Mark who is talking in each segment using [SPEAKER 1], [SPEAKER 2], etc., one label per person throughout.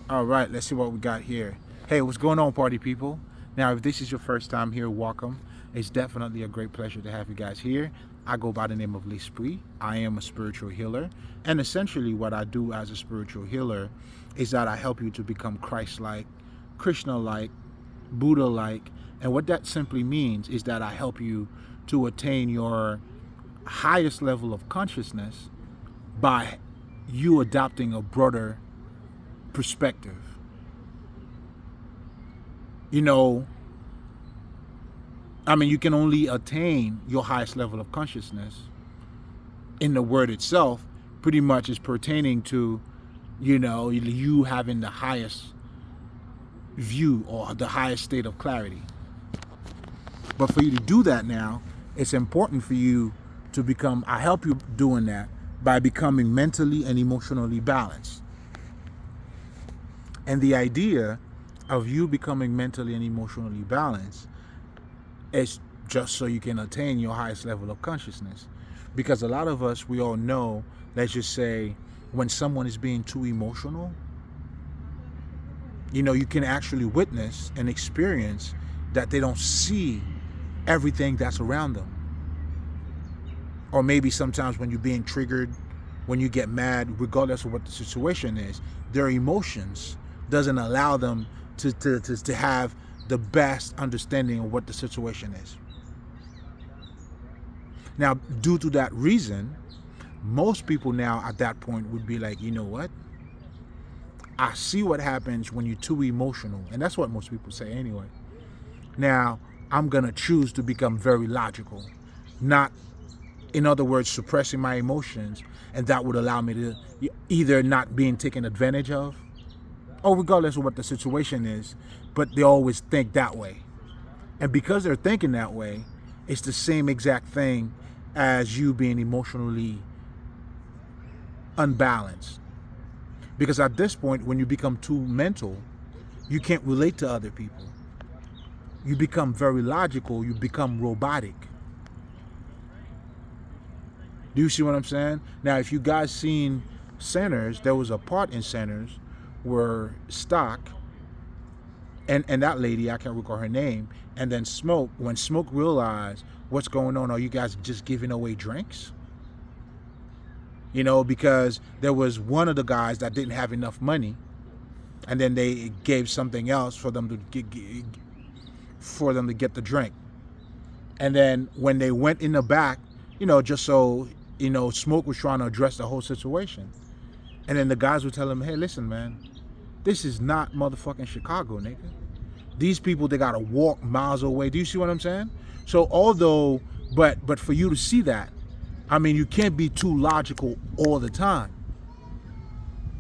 [SPEAKER 1] All right, let's see what we got here. Hey, what's going on, party people? Now, if this is your first time here, welcome. It's definitely a great pleasure to have you guys here. I go by the name of L'Esprit. I am a spiritual healer. And essentially, what I do as a spiritual healer is that I help you to become Christ like, Krishna like, Buddha like. And what that simply means is that I help you to attain your highest level of consciousness by you adopting a broader perspective. You know, you can only attain your highest level of consciousness in the word itself, pretty much is pertaining to, you having the highest view or the highest state of clarity. But for you to do that now, it's important for you to become, I help you doing that by becoming mentally and emotionally balanced. And the idea of you becoming mentally and emotionally balanced is just so you can attain your highest level of consciousness. Because a lot of us, we all know, let's just say, when someone is being too emotional, you can actually witness and experience that they don't see everything that's around them. Or maybe sometimes when you're being triggered, when you get mad, regardless of what the situation is, their emotions doesn't allow them to have the best understanding of what the situation is. Now, due to that reason, most people now at that point would be like, you know what? I see what happens when you're too emotional. And that's what most people say anyway. Now, I'm going to choose to become very logical, not, in other words, suppressing my emotions. And that would allow me to either not being taken advantage of, or regardless of what the situation is, but they always think that way. And because they're thinking that way, it's the same exact thing as you being emotionally unbalanced. Because at this point, when you become too mental, you can't relate to other people. You become very logical, you become robotic. Do you see what I'm saying? Now, if you guys seen Sinners, there was a part in Sinners where Stock and that lady, I can't recall her name, and then Smoke, when Smoke realized what's going on, are you guys just giving away drinks? Because there was one of the guys that didn't have enough money, and then they gave something else for them to get the drink. And then when they went in the back, just so, Smoke was trying to address the whole situation. And then the guys would tell him, hey, listen, man, this is not motherfucking Chicago, nigga. These people, they gotta walk miles away. Do you see what I'm saying? So although, but for you to see that, you can't be too logical all the time.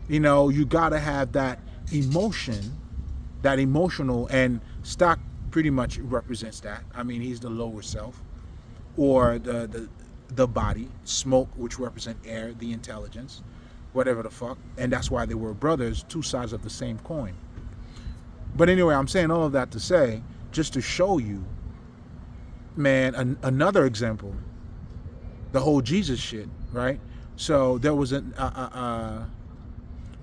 [SPEAKER 1] You gotta have that emotion, that emotional, and Stock pretty much represents that. He's the lower self, or the body. Smoke, which represent air, the intelligence, whatever the fuck. And that's why they were brothers, two sides of the same coin. But anyway, I'm saying all of that to say, just to show you, man, another example, the whole Jesus shit, right? So there was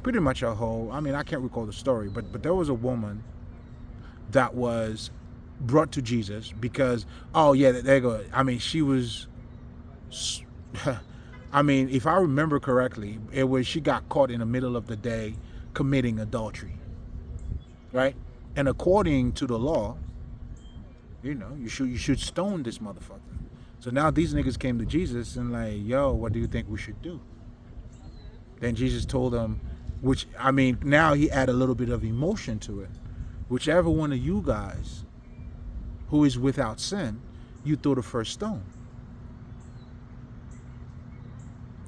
[SPEAKER 1] pretty much a whole, I can't recall the story, but there was a woman that was brought to Jesus because, oh yeah, there you go. She was, if I remember correctly, it was, she got caught in the middle of the day committing adultery, right? And according to the law, you should stone this motherfucker. So now these niggas came to Jesus and like, yo, what do you think we should do? Then Jesus told them, now he added a little bit of emotion to it. Whichever one of you guys who is without sin, you throw the first stone.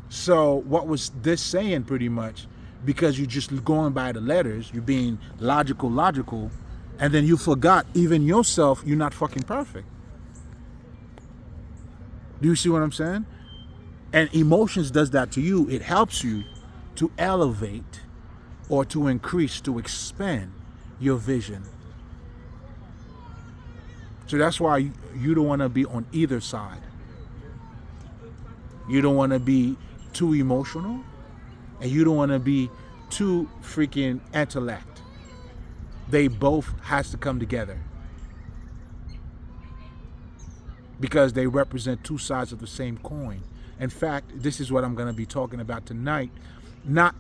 [SPEAKER 1] So what was this saying pretty much? Because you're just going by the letters, you're being logical, and then you forgot even yourself, you're not fucking perfect. Do you see what I'm saying? And emotions does that to you. It helps you to elevate or to increase, to expand your vision. So that's why you don't want to be on either side. You don't want to be too emotional, and you don't want to be two freaking intellect. They both has to come together because they represent two sides of the same coin. In fact, this is what I'm going to be talking about tonight. Not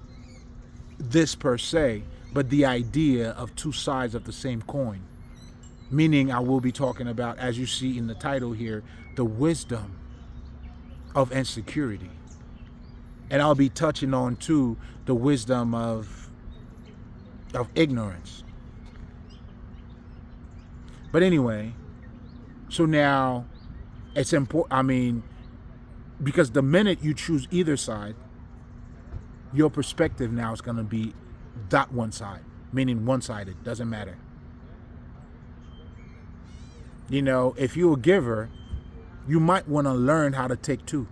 [SPEAKER 1] this per se, but the idea of two sides of the same coin. Meaning I will be talking about, as you see in the title here, the wisdom of insecurity. And I'll be touching on too the wisdom of ignorance. But anyway, so now it's important. I mean, because the minute you choose either side, your perspective now is going to be that one side, meaning one-sided. Doesn't matter. You know, if you're a giver, you might want to learn how to take two.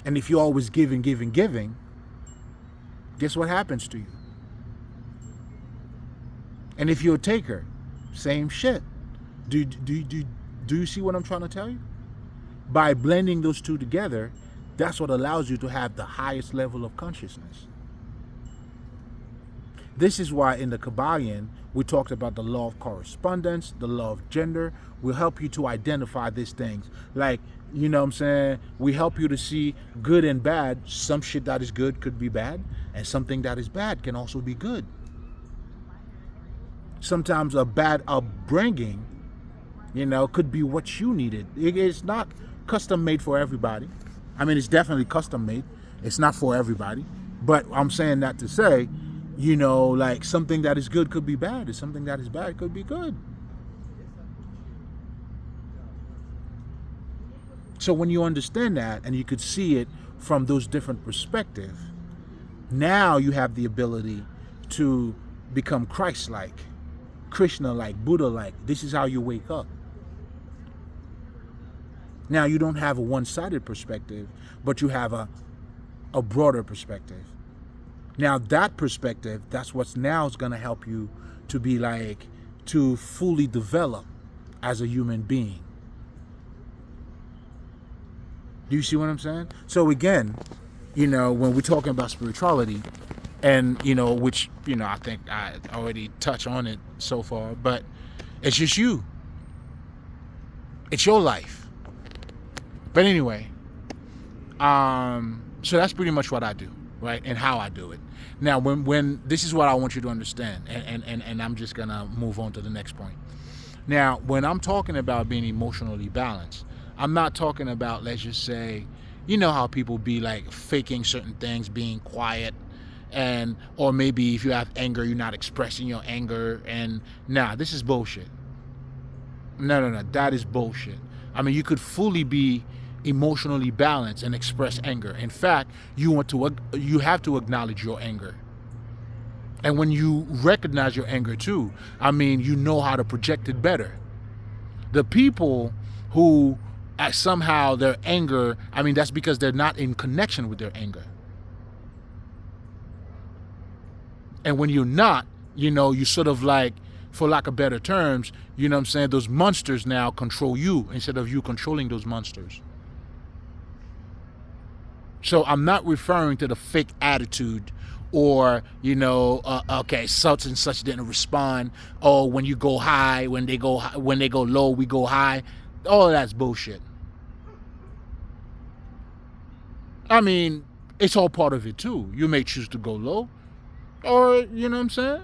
[SPEAKER 1] And if you're always giving, guess what happens to you? And if you're a taker, same shit. Do you see what I'm trying to tell you? By blending those two together, that's what allows you to have the highest level of consciousness. This is why in the Kabbalion, we talked about the law of correspondence, the law of gender. Will help you to identify these things. Like, you know what I'm saying? We help you to see good and bad. Some shit that is good could be bad, and something that is bad can also be good. Sometimes a bad upbringing, you know, could be what you needed. It's not custom made for everybody. I mean, it's definitely custom made. It's not for everybody. But I'm saying that to say, you know, like something that is good could be bad, and something that is bad could be good. So when you understand that and you could see it from those different perspectives, now you have the ability to become Christ-like, Krishna-like, Buddha-like. This is how you wake up. Now you don't have a one-sided perspective, but you have a broader perspective. Now that perspective, that's what's now is going to help you to be like, to fully develop as a human being. Do you see what I'm saying? So again, you know, when we're talking about spirituality, and, you know, which, you know, I think I already touched on it so far, but it's just you. It's your life. But anyway, so that's pretty much what I do, right? And how I do it. Now, when this is what I want you to understand, and I'm just going to move on to the next point. Now, when I'm talking about being emotionally balanced, I'm not talking about, let's just say, you know how people be like faking certain things, being quiet, and or maybe if you have anger, you're not expressing your anger, and this is bullshit. No, that is bullshit. I mean, you could fully be emotionally balanced and express anger. In fact, you have to acknowledge your anger. And when you recognize your anger too, I mean, you know how to project it better. The people who somehow their anger, I mean, that's because they're not in connection with their anger. And when you're not, you know, you sort of like, for lack of better terms, you know what I'm saying, those monsters now control you instead of you controlling those monsters. So I'm not referring to the fake attitude or, you know, okay, such and such didn't respond. Oh, when you go high, when they go low, we go high. All of that's bullshit. I mean, it's all part of it too. You may choose to go low, or, you know what I'm saying?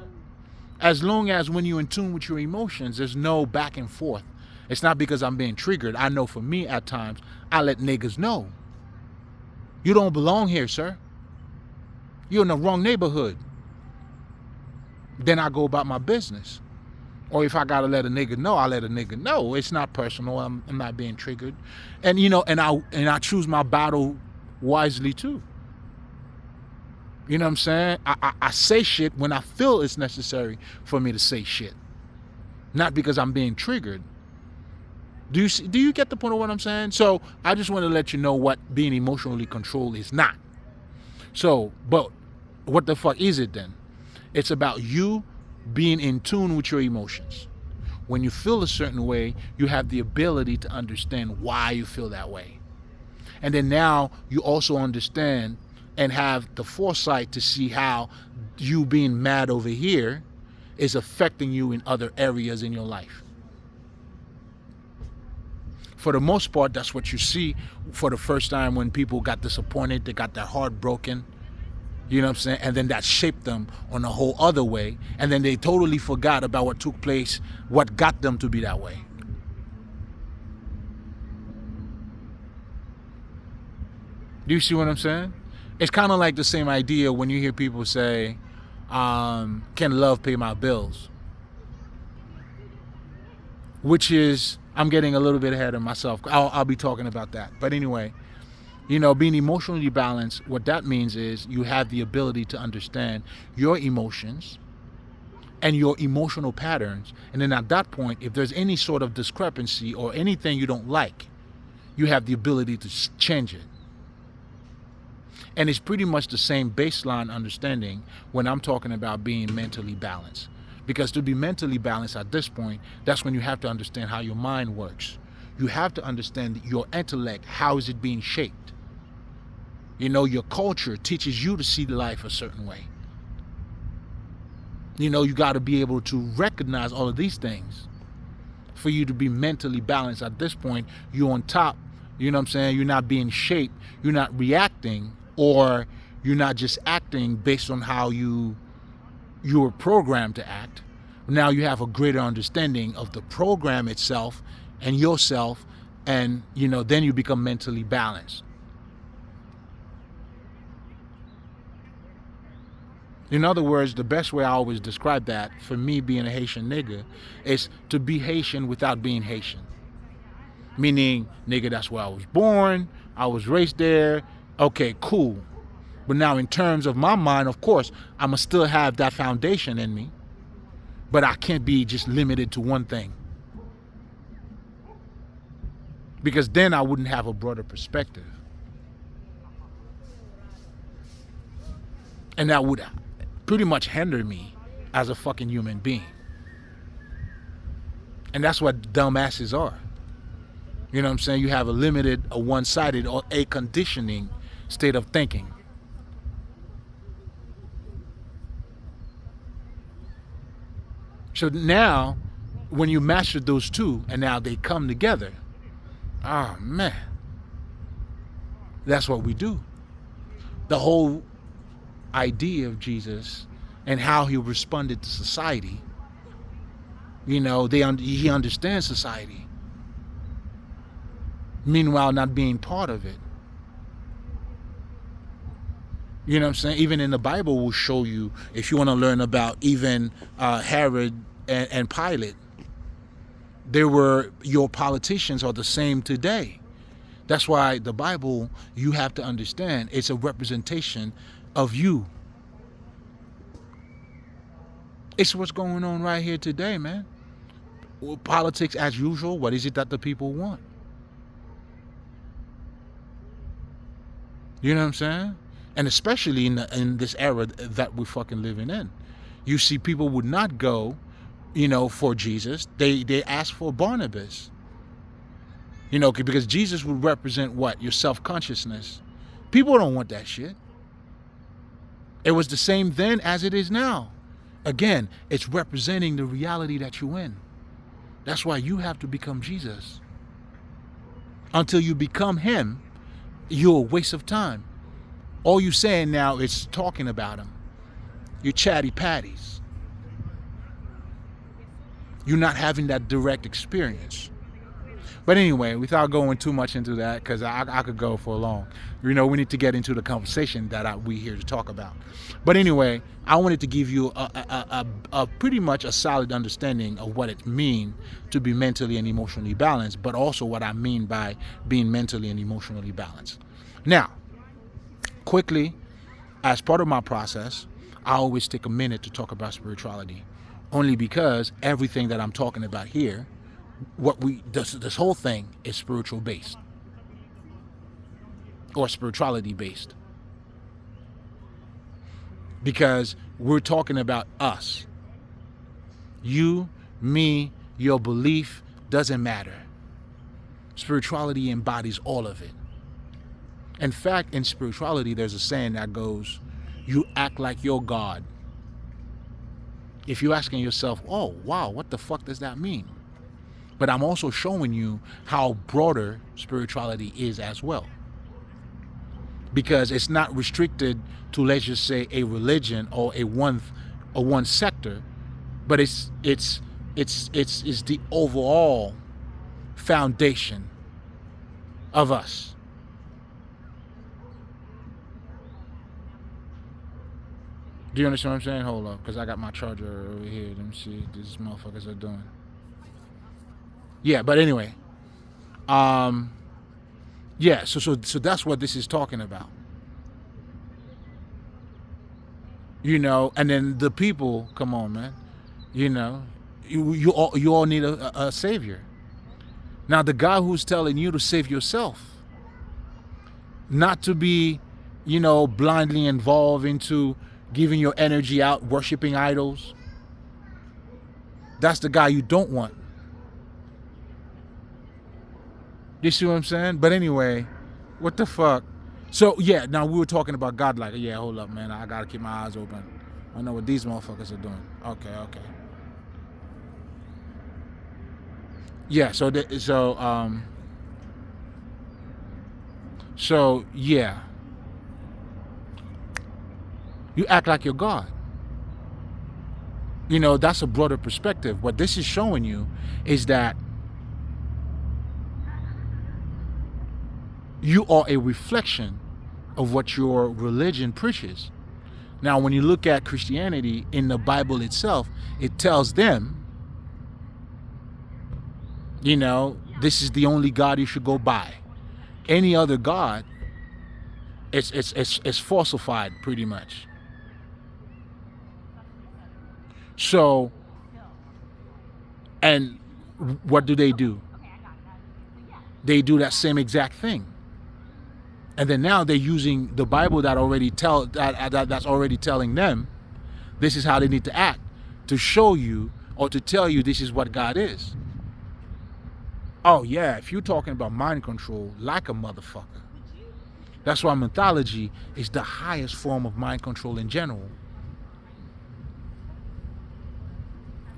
[SPEAKER 1] As long as when you're in tune with your emotions, there's no back and forth. It's not because I'm being triggered. I know for me at times, I let niggas know. You don't belong here, sir. You're in the wrong neighborhood. Then I go about my business. Or if I gotta let a nigga know, I let a nigga know. It's not personal. I'm not being triggered. And, you know, and I choose my battle wisely too. You know what I'm saying? I say shit when I feel it's necessary for me to say shit. Not because I'm being triggered. Do you get the point of what I'm saying? So I just want to let you know what being emotionally controlled is not. So, but what the fuck is it then? It's about you being in tune with your emotions. When you feel a certain way, you have the ability to understand why you feel that way. And then now you also understand and have the foresight to see how you being mad over here is affecting you in other areas in your life. For the most part, that's what you see for the first time when people got disappointed, they got their heart broken, you know what I'm saying? And then that shaped them on a whole other way. And then they totally forgot about what took place, what got them to be that way. Do you see what I'm saying? It's kind of like the same idea when you hear people say, can love pay my bills? Which is, I'm getting a little bit ahead of myself. I'll be talking about that. But anyway, you know, being emotionally balanced, what that means is you have the ability to understand your emotions and your emotional patterns. And then at that point, if there's any sort of discrepancy or anything you don't like, you have the ability to change it. And it's pretty much the same baseline understanding when I'm talking about being mentally balanced. Because to be mentally balanced at this point, that's when you have to understand how your mind works. You have to understand your intellect, how is it being shaped? You know, your culture teaches you to see life a certain way. You know, you got to be able to recognize all of these things for you to be mentally balanced. At this point, you're on top, you know what I'm saying? You're not being shaped, you're not reacting, or you're not just acting based on how you were programmed to act. Now you have a greater understanding of the program itself and yourself, and you know, then you become mentally balanced. In other words, the best way I always describe that, for me being a Haitian nigga, is to be Haitian without being Haitian. Meaning, nigga, that's where I was born, I was raised there, okay, cool. But now in terms of my mind, of course, I'ma still have that foundation in me, but I can't be just limited to one thing. Because then I wouldn't have a broader perspective. And that would pretty much hinder me as a fucking human being. And that's what dumbasses are. You know what I'm saying? You have a limited, a one-sided, or a conditioning state of thinking. So now, when you master those two, and now they come together, oh man, that's what we do. The whole idea of Jesus and how he responded to society, you know, he understands society. Meanwhile, not being part of it. You know what I'm saying? Even in the Bible will show you, if you want to learn about even Herod and Pilate, your politicians are the same today. That's why the Bible, you have to understand, it's a representation of you. It's what's going on right here today, man. Well, politics as usual, what is it that the people want? You know what I'm saying? And especially in this era that we're fucking living in. You see people would not go, you know, for Jesus. They ask for Barnabas. You know, because Jesus would represent what? Your self-consciousness. People don't want that shit. It was the same then as it is now. Again, it's representing the reality that you're in. That's why you have to become Jesus. Until you become him, you're a waste of time. All you're saying now is talking about him. You're chatty patties. You're not having that direct experience. But anyway, without going too much into that, because I could go for long. You know, we need to get into the conversation that we here to talk about. But anyway, I wanted to give you a pretty much a solid understanding of what it means to be mentally and emotionally balanced, but also what I mean by being mentally and emotionally balanced. Now, quickly, as part of my process, I always take a minute to talk about spirituality, only because everything that I'm talking about here, this whole thing is spiritual based or spirituality based, because we're talking about us. You, me, your belief doesn't matter. Spirituality embodies all of it. In fact, in spirituality, there's a saying that goes, you act like you're God. If you're asking yourself, oh, wow, what the fuck does that mean? But I'm also showing you how broader spirituality is as well. Because it's not restricted to, let's just say, a religion or one sector, but it's the overall foundation of us. Do you understand what I'm saying? Hold up, because I got my charger over here. Let me see what these motherfuckers are doing. Yeah, but anyway. Yeah, so that's what this is talking about. You know, and then the people, come on, man. You know, you all need a savior. Now, the guy who's telling you to save yourself, not to be, you know, blindly involved into giving your energy out, worshiping idols, that's the guy you don't want. You see what I'm saying? But anyway, what the fuck? So, yeah, now we were talking about God, like, yeah, hold up, man. I gotta keep my eyes open. I know what these motherfuckers are doing. Okay. Yeah, so yeah. You act like you're God. You know, that's a broader perspective. What this is showing you is that you are a reflection of what your religion preaches. Now, when you look at Christianity in the Bible itself, it tells them, you know, this is the only God you should go by. Any other God, it's falsified pretty much. So, and what do? They do that same exact thing. And then now they're using the Bible that's already telling them this is how they need to act, to show you or to tell you this is what God is. Oh yeah, if you're talking about mind control, like a motherfucker. That's why mythology is the highest form of mind control in general.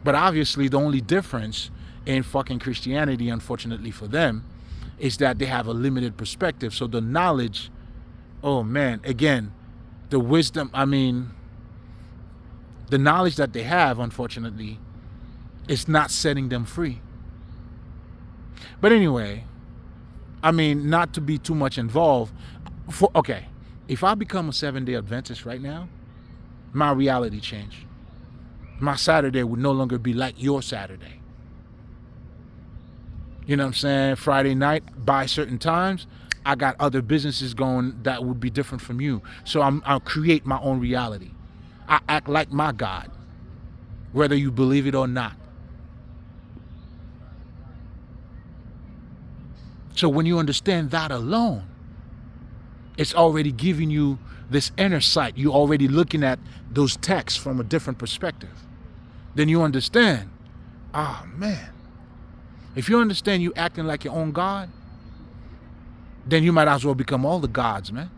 [SPEAKER 1] But obviously the only difference in fucking Christianity, unfortunately for them, is that they have a limited perspective. So the knowledge, oh man, again, the wisdom, the knowledge that they have, unfortunately, is not setting them free. But anyway, not to be too much involved. If I become a 7-day Adventist right now, my reality changed. My Saturday would no longer be like your Saturday. You know what I'm saying? Friday night, by certain times, I got other businesses going that would be different from you. So I'll create my own reality. I act like my God, whether you believe it or not. So when you understand that alone, it's already giving you this inner sight. You're already looking at those texts from a different perspective. Then you understand, man, if you understand you acting like your own God, then you might as well become all the gods, man.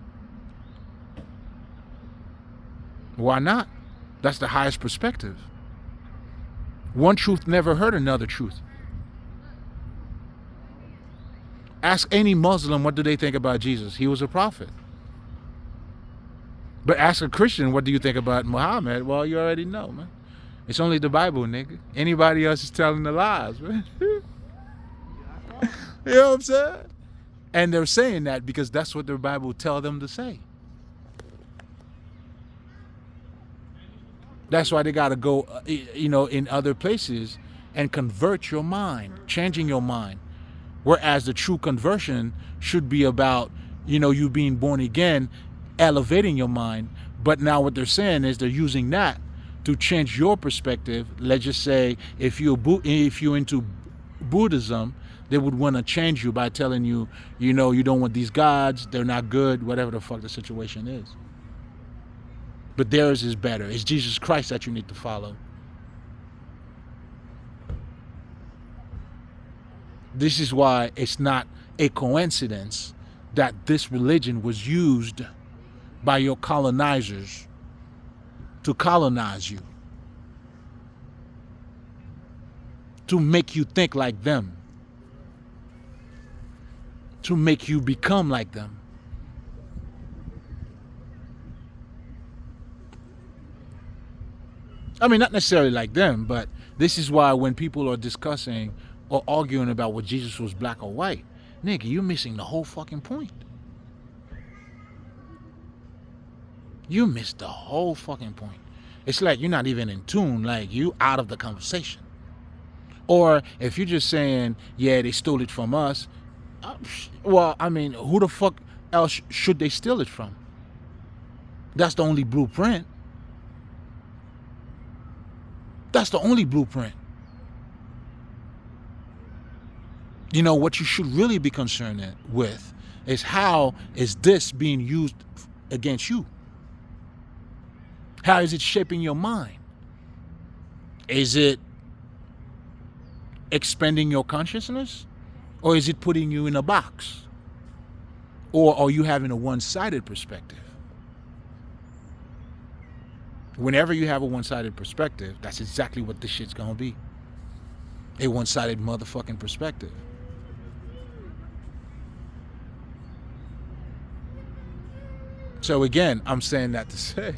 [SPEAKER 1] Why not? That's the highest perspective. One truth never hurt another truth. Ask any Muslim, what do they think about Jesus? He was a prophet. But ask a Christian, what do you think about Muhammad? Well, you already know, man. It's only the Bible, nigga. Anybody else is telling the lies, man. You know what I'm saying? And they're saying that because that's what the Bible tells them to say. That's why they got to go, in other places and convert your mind, changing your mind. Whereas the true conversion should be about, you being born again, elevating your mind. But now what they're saying is they're using that to change your perspective. Let's just say if you're into Buddhism, they would want to change you by telling you, you don't want these gods, they're not good, whatever the fuck the situation is. But theirs is better. It's Jesus Christ that you need to follow. This is why it's not a coincidence that this religion was used by your colonizers to colonize you, to make you think like them, to make you become like them. I mean, not necessarily like them, but this is why when people are discussing or arguing about what Jesus was black or white, nigga, you're missing the whole fucking point. You missed the whole fucking point. It's like you're not even in tune, like you out of the conversation. Or if you're just saying, yeah, they stole it from us, well, I mean, who the fuck else should they steal it from? That's the only blueprint. That's the only blueprint. You know, what you should really be concerned with is how is this being used against you? How is it shaping your mind? Is it expanding your consciousness? Or is it putting you in a box? Or are you having a one-sided perspective? Whenever you have a one-sided perspective, that's exactly what this shit's gonna be. A one-sided motherfucking perspective. So again, I'm saying that to say,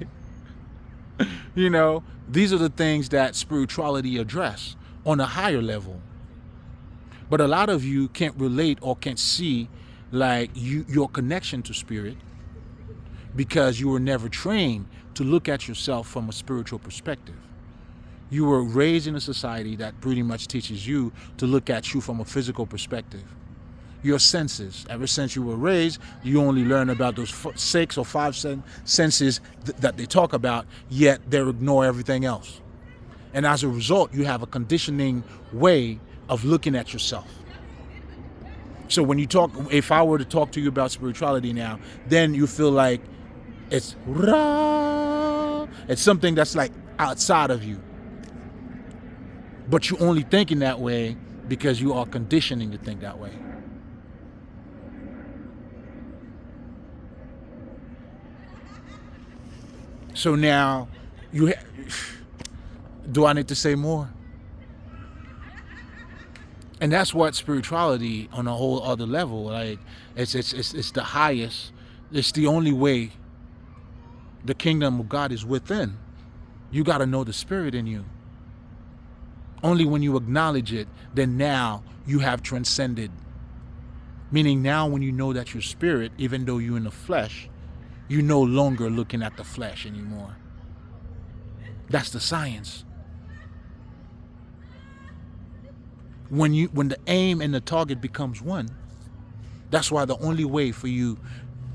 [SPEAKER 1] you know, these are the things that spirituality address on a higher level. But a lot of you can't relate or can't see like your connection to spirit because you were never trained to look at yourself from a spiritual perspective. You were raised in a society that pretty much teaches you to look at you from a physical perspective. Your senses, ever since you were raised, you only learn about those 6 or 5 senses that they talk about, yet they ignore everything else. And as a result, you have a conditioning way of looking at yourself. So when you talk, if I were to talk to you about spirituality now, then you feel like it's something that's like outside of you. But you're only thinking that way because you are conditioning to think that way. So now, do I need to say more? And that's what spirituality on a whole other level, like it's the highest, it's the only way the kingdom of God is within. You got to know the spirit in you. Only when you acknowledge it, then now you have transcended. Meaning now when you know that you're spirit, even though you're in the flesh, you're no longer looking at the flesh anymore. That's the science. When the aim and the target becomes one, that's why the only way for you,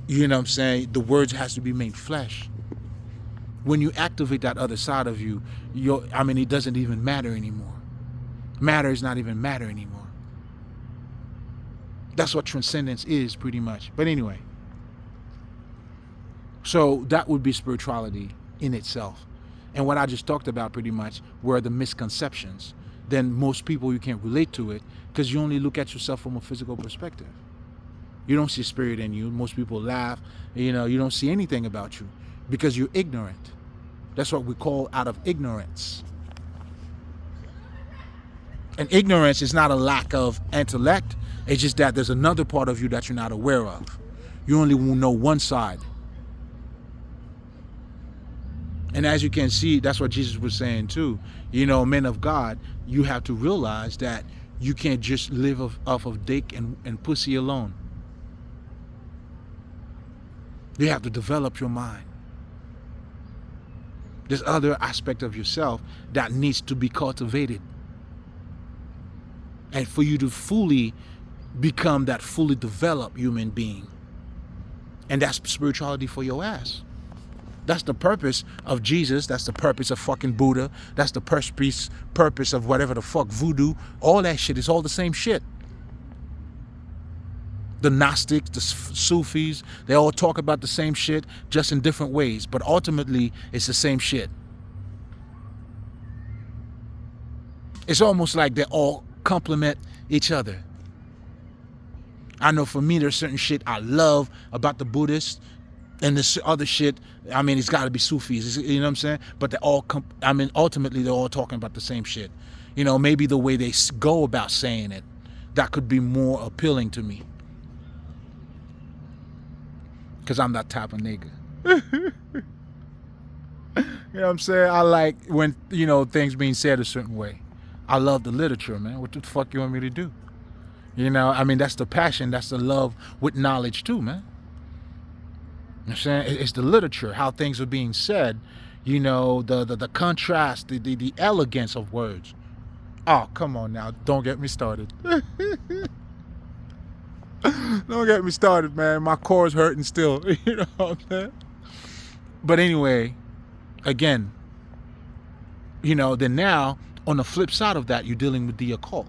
[SPEAKER 1] you know what I'm saying, the words has to be made flesh. When you activate that other side of you, it doesn't even matter anymore. Matter is not even matter anymore. That's what transcendence is pretty much. But anyway, so that would be spirituality in itself. And what I just talked about pretty much were the misconceptions. Then most people, you can't relate to it because you only look at yourself from a physical perspective. You don't see spirit in you. Most people laugh. You don't see anything about you because you're ignorant. That's what we call out of ignorance. And ignorance is not a lack of intellect. It's just that there's another part of you that you're not aware of. You only will know one side. And as you can see, that's what Jesus was saying too. Men of God, you have to realize that you can't just live off of dick and pussy alone. You have to develop your mind. There's other aspect of yourself that needs to be cultivated. And for you to fully become that fully developed human being. And that's spirituality for your ass. That's the purpose of Jesus. That's the purpose of fucking Buddha. That's the purpose of whatever the fuck voodoo. All that shit is all the same shit. The Gnostics, the Sufis, they all talk about the same shit, just in different ways. But ultimately, it's the same shit. It's almost like they all complement each other. I know for me, there's certain shit I love about the Buddhists, and this other shit, I mean, it's got to be Sufis, you know what I'm saying? But they all, ultimately, they're all talking about the same shit. You know, maybe the way they go about saying it, that could be more appealing to me. Because I'm that type of nigga. You know what I'm saying? I like when, things being said a certain way. I love the literature, man. What the fuck you want me to do? You know, I mean, that's the passion. That's the love with knowledge too, man. You know what I'm saying? It's the literature, how things are being said, the contrast, the elegance of words. Oh, come on now. Don't get me started. Don't get me started, man. My core's hurting still. You know what I'm saying? But anyway, again, then now, on the flip side of that, you're dealing with the occult.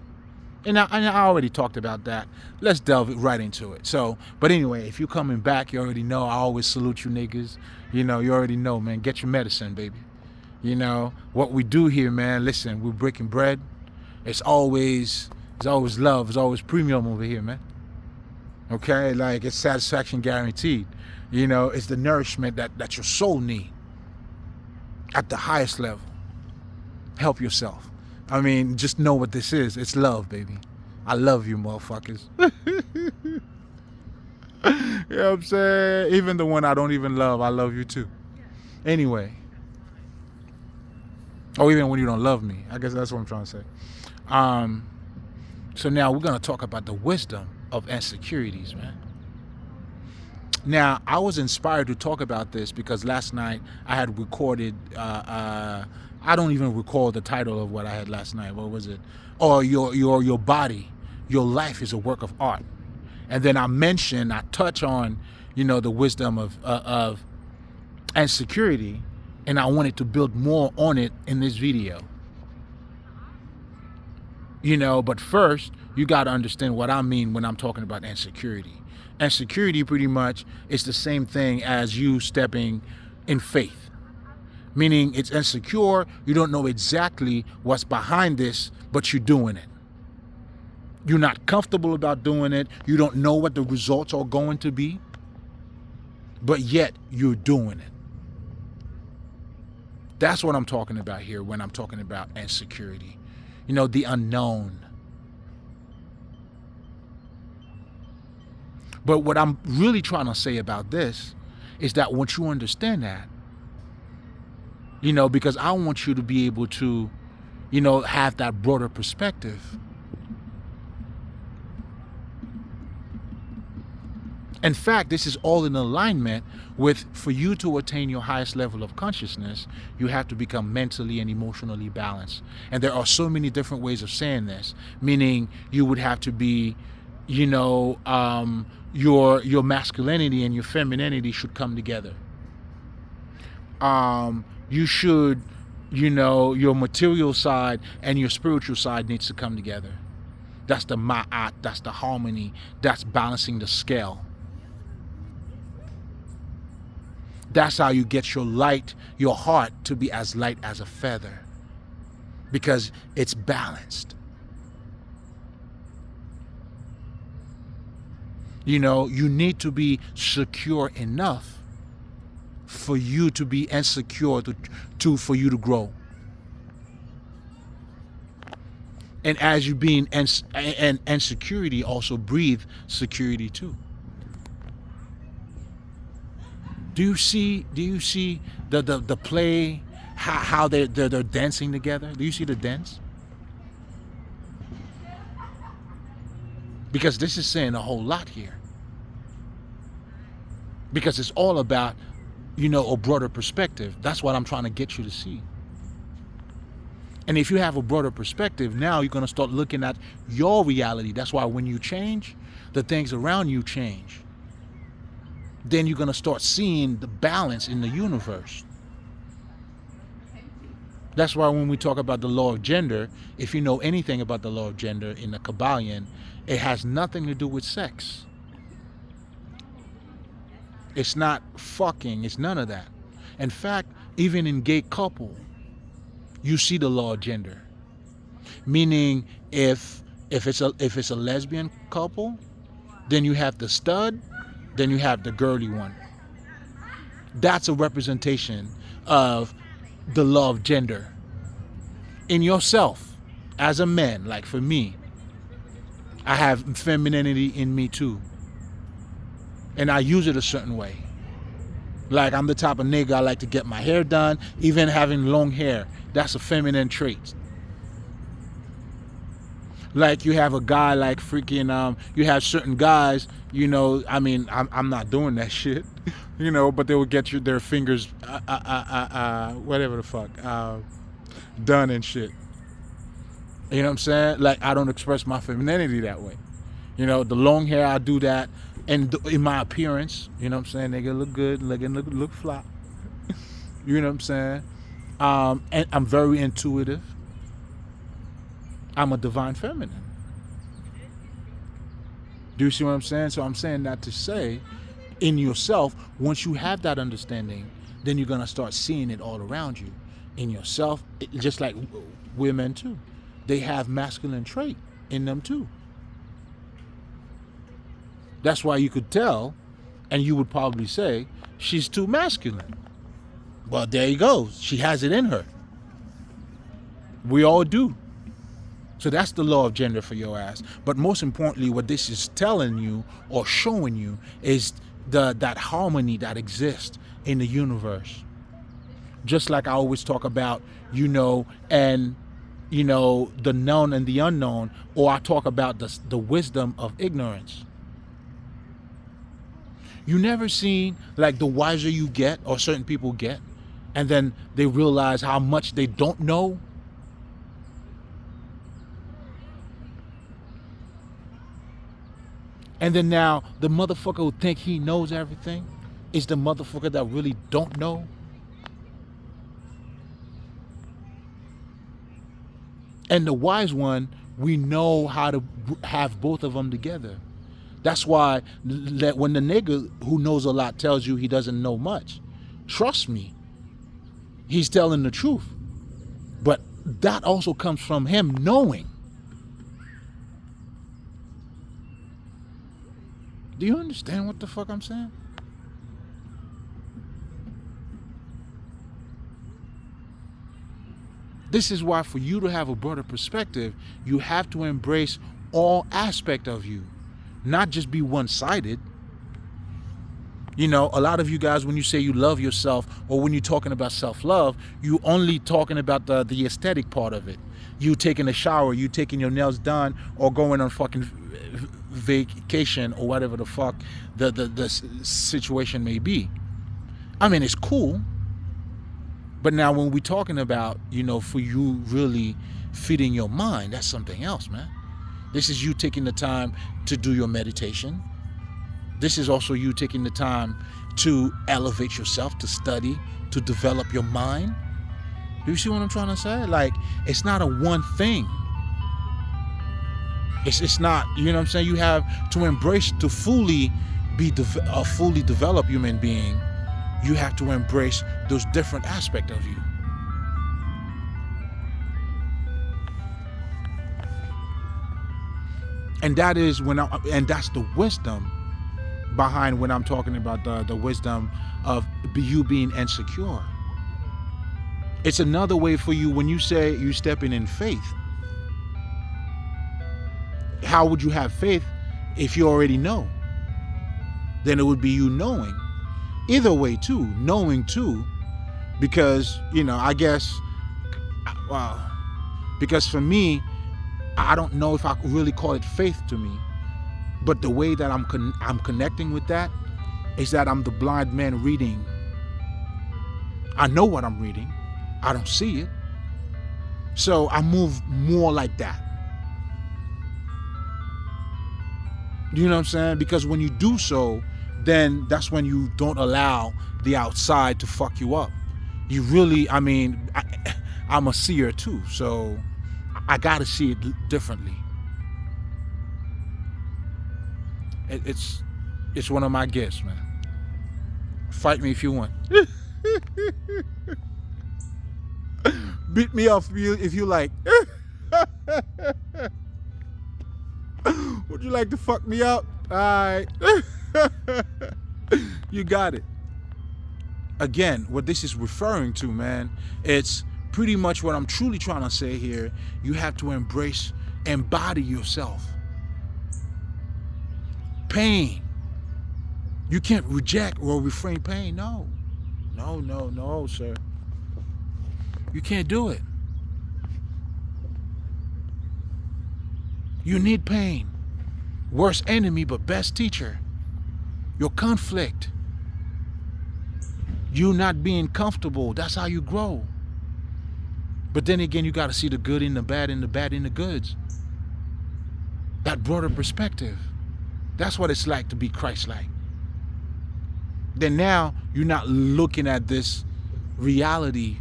[SPEAKER 1] And I already talked about that. Let's delve right into it. But anyway, if you're coming back, you already know I always salute you niggas. You already know, man. Get your medicine, baby. What we do here, man, listen, we're breaking bread. It's always love. It's always premium over here, man. Okay? Like, it's satisfaction guaranteed. It's the nourishment that your soul need at the highest level. Help yourself. I mean, just know what this is. It's love, baby. I love you, motherfuckers. You know what I'm saying? Even the one I don't even love, I love you too. Anyway. Or even when you don't love me. I guess that's what I'm trying to say. So now we're going to talk about the wisdom of insecurities, man. Now, I was inspired to talk about this because last night I had recorded, I don't even recall the title of what I had last night. What was it? Oh, your body, your life is a work of art. And then I touch on, the wisdom of insecurity, and I wanted to build more on it in this video. But first, you got to understand what I mean when I'm talking about insecurity. Insecurity pretty much is the same thing as you stepping in faith. Meaning it's insecure, you don't know exactly what's behind this, but you're doing it. You're not comfortable about doing it. You don't know what the results are going to be, but yet you're doing it. That's what I'm talking about here when I'm talking about insecurity. The unknown. But what I'm really trying to say about this is that once you understand that, because I want you to be able to, have that broader perspective. In fact, this is all in alignment with, for you to attain your highest level of consciousness, you have to become mentally and emotionally balanced. And there are so many different ways of saying this, meaning you would have to be, your masculinity and your femininity should come together. You should, your material side and your spiritual side needs to come together. That's the ma'at, that's the harmony, that's balancing the scale. That's how you get your heart to be as light as a feather. Because it's balanced. You need to be secure enough for you to be insecure for you to grow. And as you being and insecurity, also breathe security too. Do you see the play, how they're dancing together? Do you see the dance? Because this is saying a whole lot here. Because it's all about, a broader perspective. That's what I'm trying to get you to see. And if you have a broader perspective, now you're going to start looking at your reality. That's why when you change, the things around you change. Then you're going to start seeing the balance in the universe. That's why when we talk about the law of gender, if you know anything about the law of gender in the Kabbalion, it has nothing to do with sex. It's not fucking, it's none of that. In fact, even in gay couple, you see the law of gender. Meaning if it's a lesbian couple, then you have the stud, then you have the girly one. That's a representation of the law of gender. In yourself, as a man, like for me, I have femininity in me too. And I use it a certain way. Like, I'm the type of nigga, I like to get my hair done. Even having long hair, that's a feminine trait. Like, you have a guy like freaking, you have certain guys, I'm not doing that shit, but they will get their fingers, whatever the fuck, done and shit. You know what I'm saying? Like, I don't express my femininity that way. The long hair, I do that. And in my appearance, you know what I'm saying? Nigga look good, look fly. You know what I'm saying? And I'm very intuitive. I'm a divine feminine. Do you see what I'm saying? So I'm saying that to say, in yourself, once you have that understanding, then you're going to start seeing it all around you. In yourself, just like women too. They have masculine trait in them too. That's why you could tell, and you would probably say, she's too masculine. Well, there you go. She has it in her. We all do. So that's the law of gender for your ass. But most importantly, what this is telling you or showing you is that harmony that exists in the universe. Just like I always talk about, and the known and the unknown, or I talk about the wisdom of ignorance. You never seen, like, the wiser you get, or certain people get, and then they realize how much they don't know. And then now the motherfucker who think he knows everything is the motherfucker that really don't know. And the wise one, we know how to have both of them together. That's why when the nigga who knows a lot tells you he doesn't know much, trust me, he's telling the truth. But that also comes from him knowing. Do you understand what the fuck I'm saying? This is why, for you to have a broader perspective, you have to embrace all aspect of you, not just be one-sided. A lot of you guys, when you say you love yourself, or when you're talking about self-love, you only talking about the aesthetic part of it. You taking a shower, you taking your nails done, or going on fucking vacation, or whatever the fuck the situation may be. I mean, it's cool. But now when we're talking about, for you really feeding your mind, that's something else, man. This is you taking the time to do your meditation. This is also you taking the time to elevate yourself, to study, to develop your mind. Do you see what I'm trying to say? Like, it's not a one thing. It's not, you know what I'm saying? You have to embrace, to fully be a fully developed human being. You have to embrace those different aspects of you. And that is that's the wisdom behind when I'm talking about the wisdom of you being insecure. It's another way for you when you say you're stepping in faith. How would you have faith if you already know? Then it would be you knowing. Either way too, knowing too, because, I guess, because for me, I don't know if I could really call it faith to me, but the way that I'm connecting with that is that I'm the blind man reading. I know what I'm reading. I don't see it. So I move more like that. You know what I'm saying? Because when you do so, then that's when you don't allow the outside to fuck you up. You really, I'm a seer too, so I gotta see it differently. It's one of my gifts, man. Fight me if you want. Beat me up if you like. Would you like to fuck me up? All right. You got it. Again, what this is referring to, man, it's pretty much what I'm truly trying to say here. You have to embody yourself. Pain. You can't reject or refrain pain. No. No, sir. You can't do it. You need pain. Worst enemy, but best teacher. Your conflict. You not being comfortable. That's how you grow. But then again, you got to see the good in the bad and the bad in the goods. That broader perspective. That's what it's like to be Christ-like. Then now you're not looking at this reality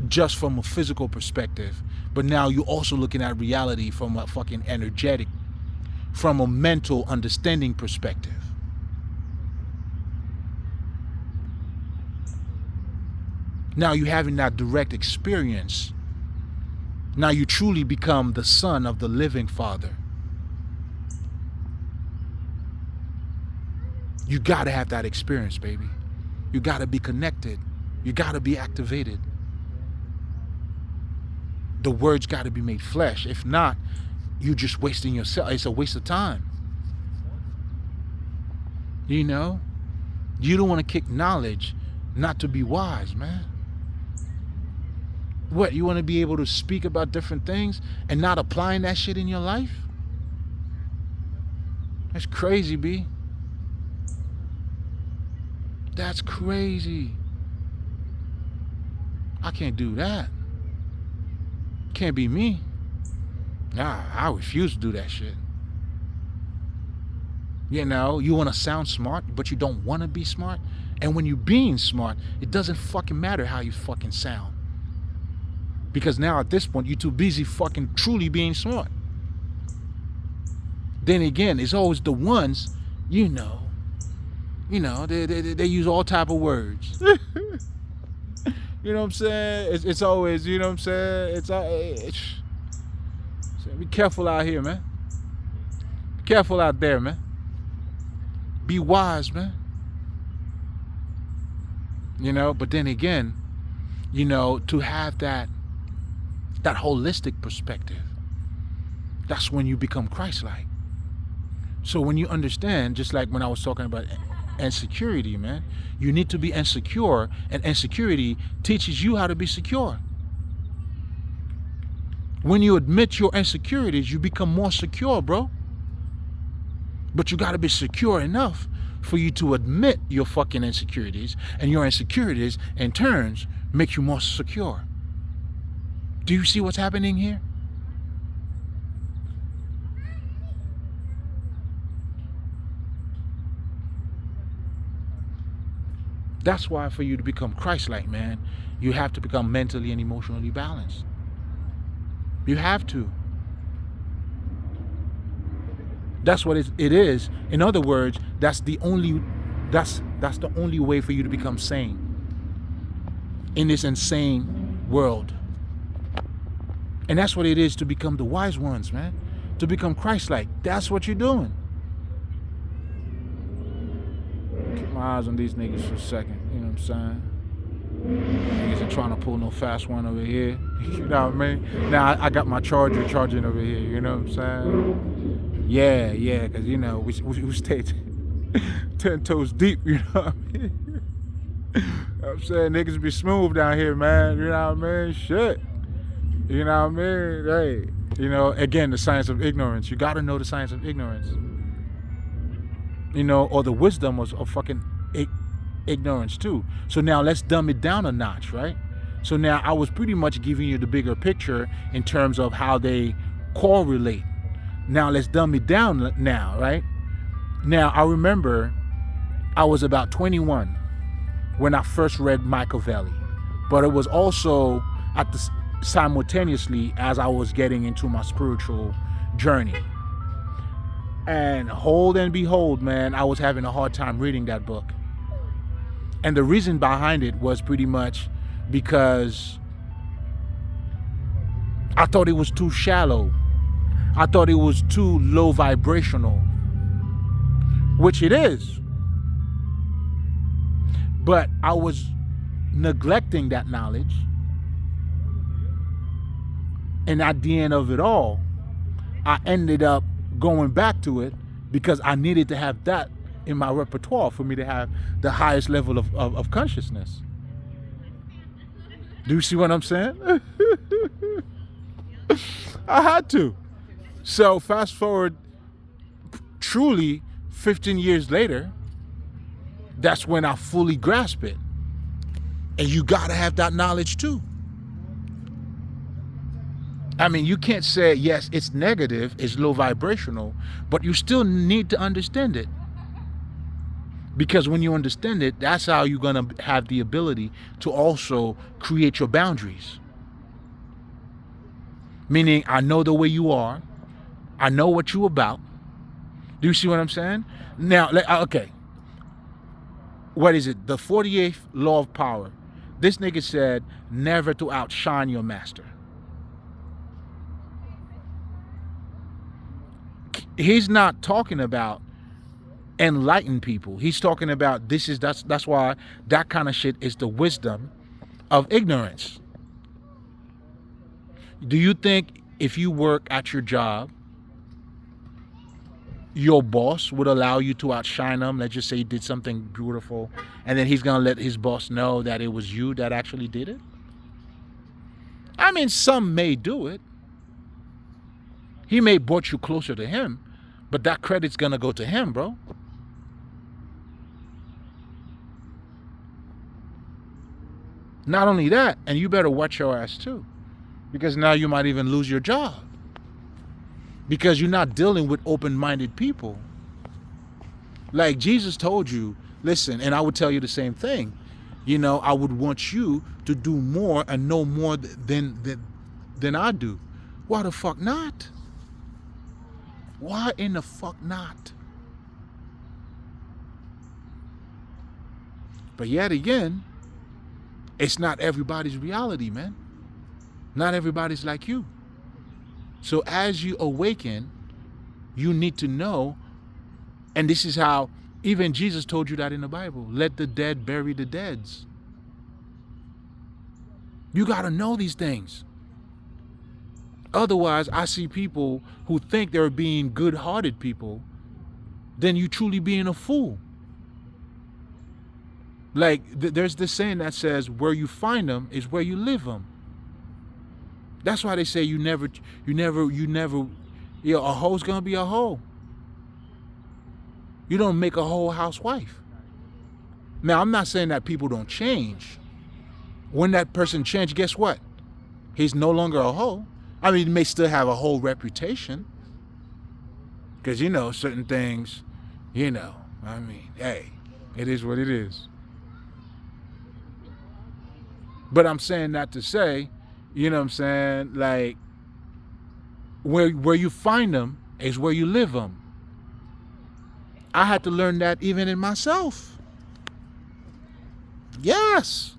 [SPEAKER 1] just from a physical perspective, but now you're also looking at reality from a fucking energetic, from a mental understanding perspective. Now you're having that direct experience. Now you truly become the son of the living Father. You got to have that experience, baby. You got to be connected. You got to be activated. The words got to be made flesh. If not, you're just wasting yourself. It's a waste of time. You know? You don't want to kick knowledge not to be wise, man. What, you want to be able to speak about different things and not applying that shit in your life? That's crazy, B. That's crazy. I can't do that. Can't be me. Nah, I refuse to do that shit. You know, you want to sound smart, but you don't want to be smart. And when you're being smart, it doesn't fucking matter how you fucking sound. Because now at this point, you're too busy fucking truly being smart. Then again, it's always the ones, you know, they use all type of words. You know what I'm saying? It's always, you know what I'm saying? Be careful out here, man. Be careful out there, man. Be wise, man. You know, but then again, you know, to have that holistic perspective, that's when you become Christ-like. So when you understand, just like when I was talking about insecurity, man, you need to be insecure, and insecurity teaches you how to be secure. When you admit your insecurities, you become more secure, bro. But you got to be secure enough for you to admit your fucking insecurities, and your insecurities in turns make you more secure. Do you see what's happening here? That's why for you to become Christ-like, man, you have to become mentally and emotionally balanced. You have to. That's what it is. In other words, that's the only way for you to become sane in this insane world. And that's what it is to become the wise ones, man. To become Christ-like. That's what you're doing. Keep my eyes on these niggas for a second. You know what I'm saying? Niggas ain't trying to pull no fast one over here. You know what I mean? Now I got my charger charging over here. You know what I'm saying? Yeah, because, you know, we stay 10 toes deep. You know what I mean? I'm saying niggas be smooth down here, man. You know what I mean? Shit. You know what I mean? Hey, you know, again, the science of ignorance. You got to know the science of ignorance. You know, or the wisdom of fucking ignorance too. So now let's dumb it down a notch, right? So now I was pretty much giving you the bigger picture in terms of how they correlate. Now let's dumb it down now, right? Now I remember I was about 21 when I first read Machiavelli, but it was also simultaneously as I was getting into my spiritual journey. And hold and behold, man, I was having a hard time reading that book. And the reason behind it was pretty much because I thought it was too shallow. I thought it was too low vibrational. which it is. But I was neglecting that knowledge. And at the end of it all, I ended up going back to it because I needed to have that in my repertoire for me to have the highest level of consciousness. Do you see what I'm saying? I had to. So fast forward truly 15 years later, that's when I fully grasp it. And you gotta have that knowledge too. I mean, you can't say, yes, it's negative, it's low vibrational, but you still need to understand it. Because when you understand it, that's how you're gonna have the ability to also create your boundaries. Meaning, I know the way you are, I know what you're about. Do you see what I'm saying? Now, okay. What is it? The 48th law of power. This nigga said, never to outshine your master. He's not talking about enlighten people. He's talking about that's why that kind of shit is the wisdom of ignorance. Do you think if you work at your job, your boss would allow you to outshine him? Let's just say you did something beautiful, and then he's gonna let his boss know that it was you that actually did it? I mean, some may do it. He may brought you closer to him, but that credit's gonna go to him, bro. Not only that, and you better watch your ass too, because now you might even lose your job because you're not dealing with open-minded people. Like Jesus told you, listen, and I would tell you the same thing. You know, I would want you to do more and know more than I do. Why the fuck not? Why in the fuck not? But yet again, it's not everybody's reality, man. Not everybody's like you. So as you awaken, you need to know, and this is how even Jesus told you that in the Bible, let the dead bury the deads. You got to know these things. Otherwise, I see people who think they're being good-hearted people, then you truly being a fool. Like, there's this saying that says, where you find them is where you live them. That's why they say you never, a hoe's gonna be a hoe. You don't make a whole housewife. Now, I'm not saying that people don't change. When that person changes, guess what? He's no longer a hoe. I mean, he may still have a whole reputation. Because, certain things, I mean, hey, it is what it is. But I'm saying that to say, you know what I'm saying? Like, where you find them is where you live them. I had to learn that even in myself. Yes.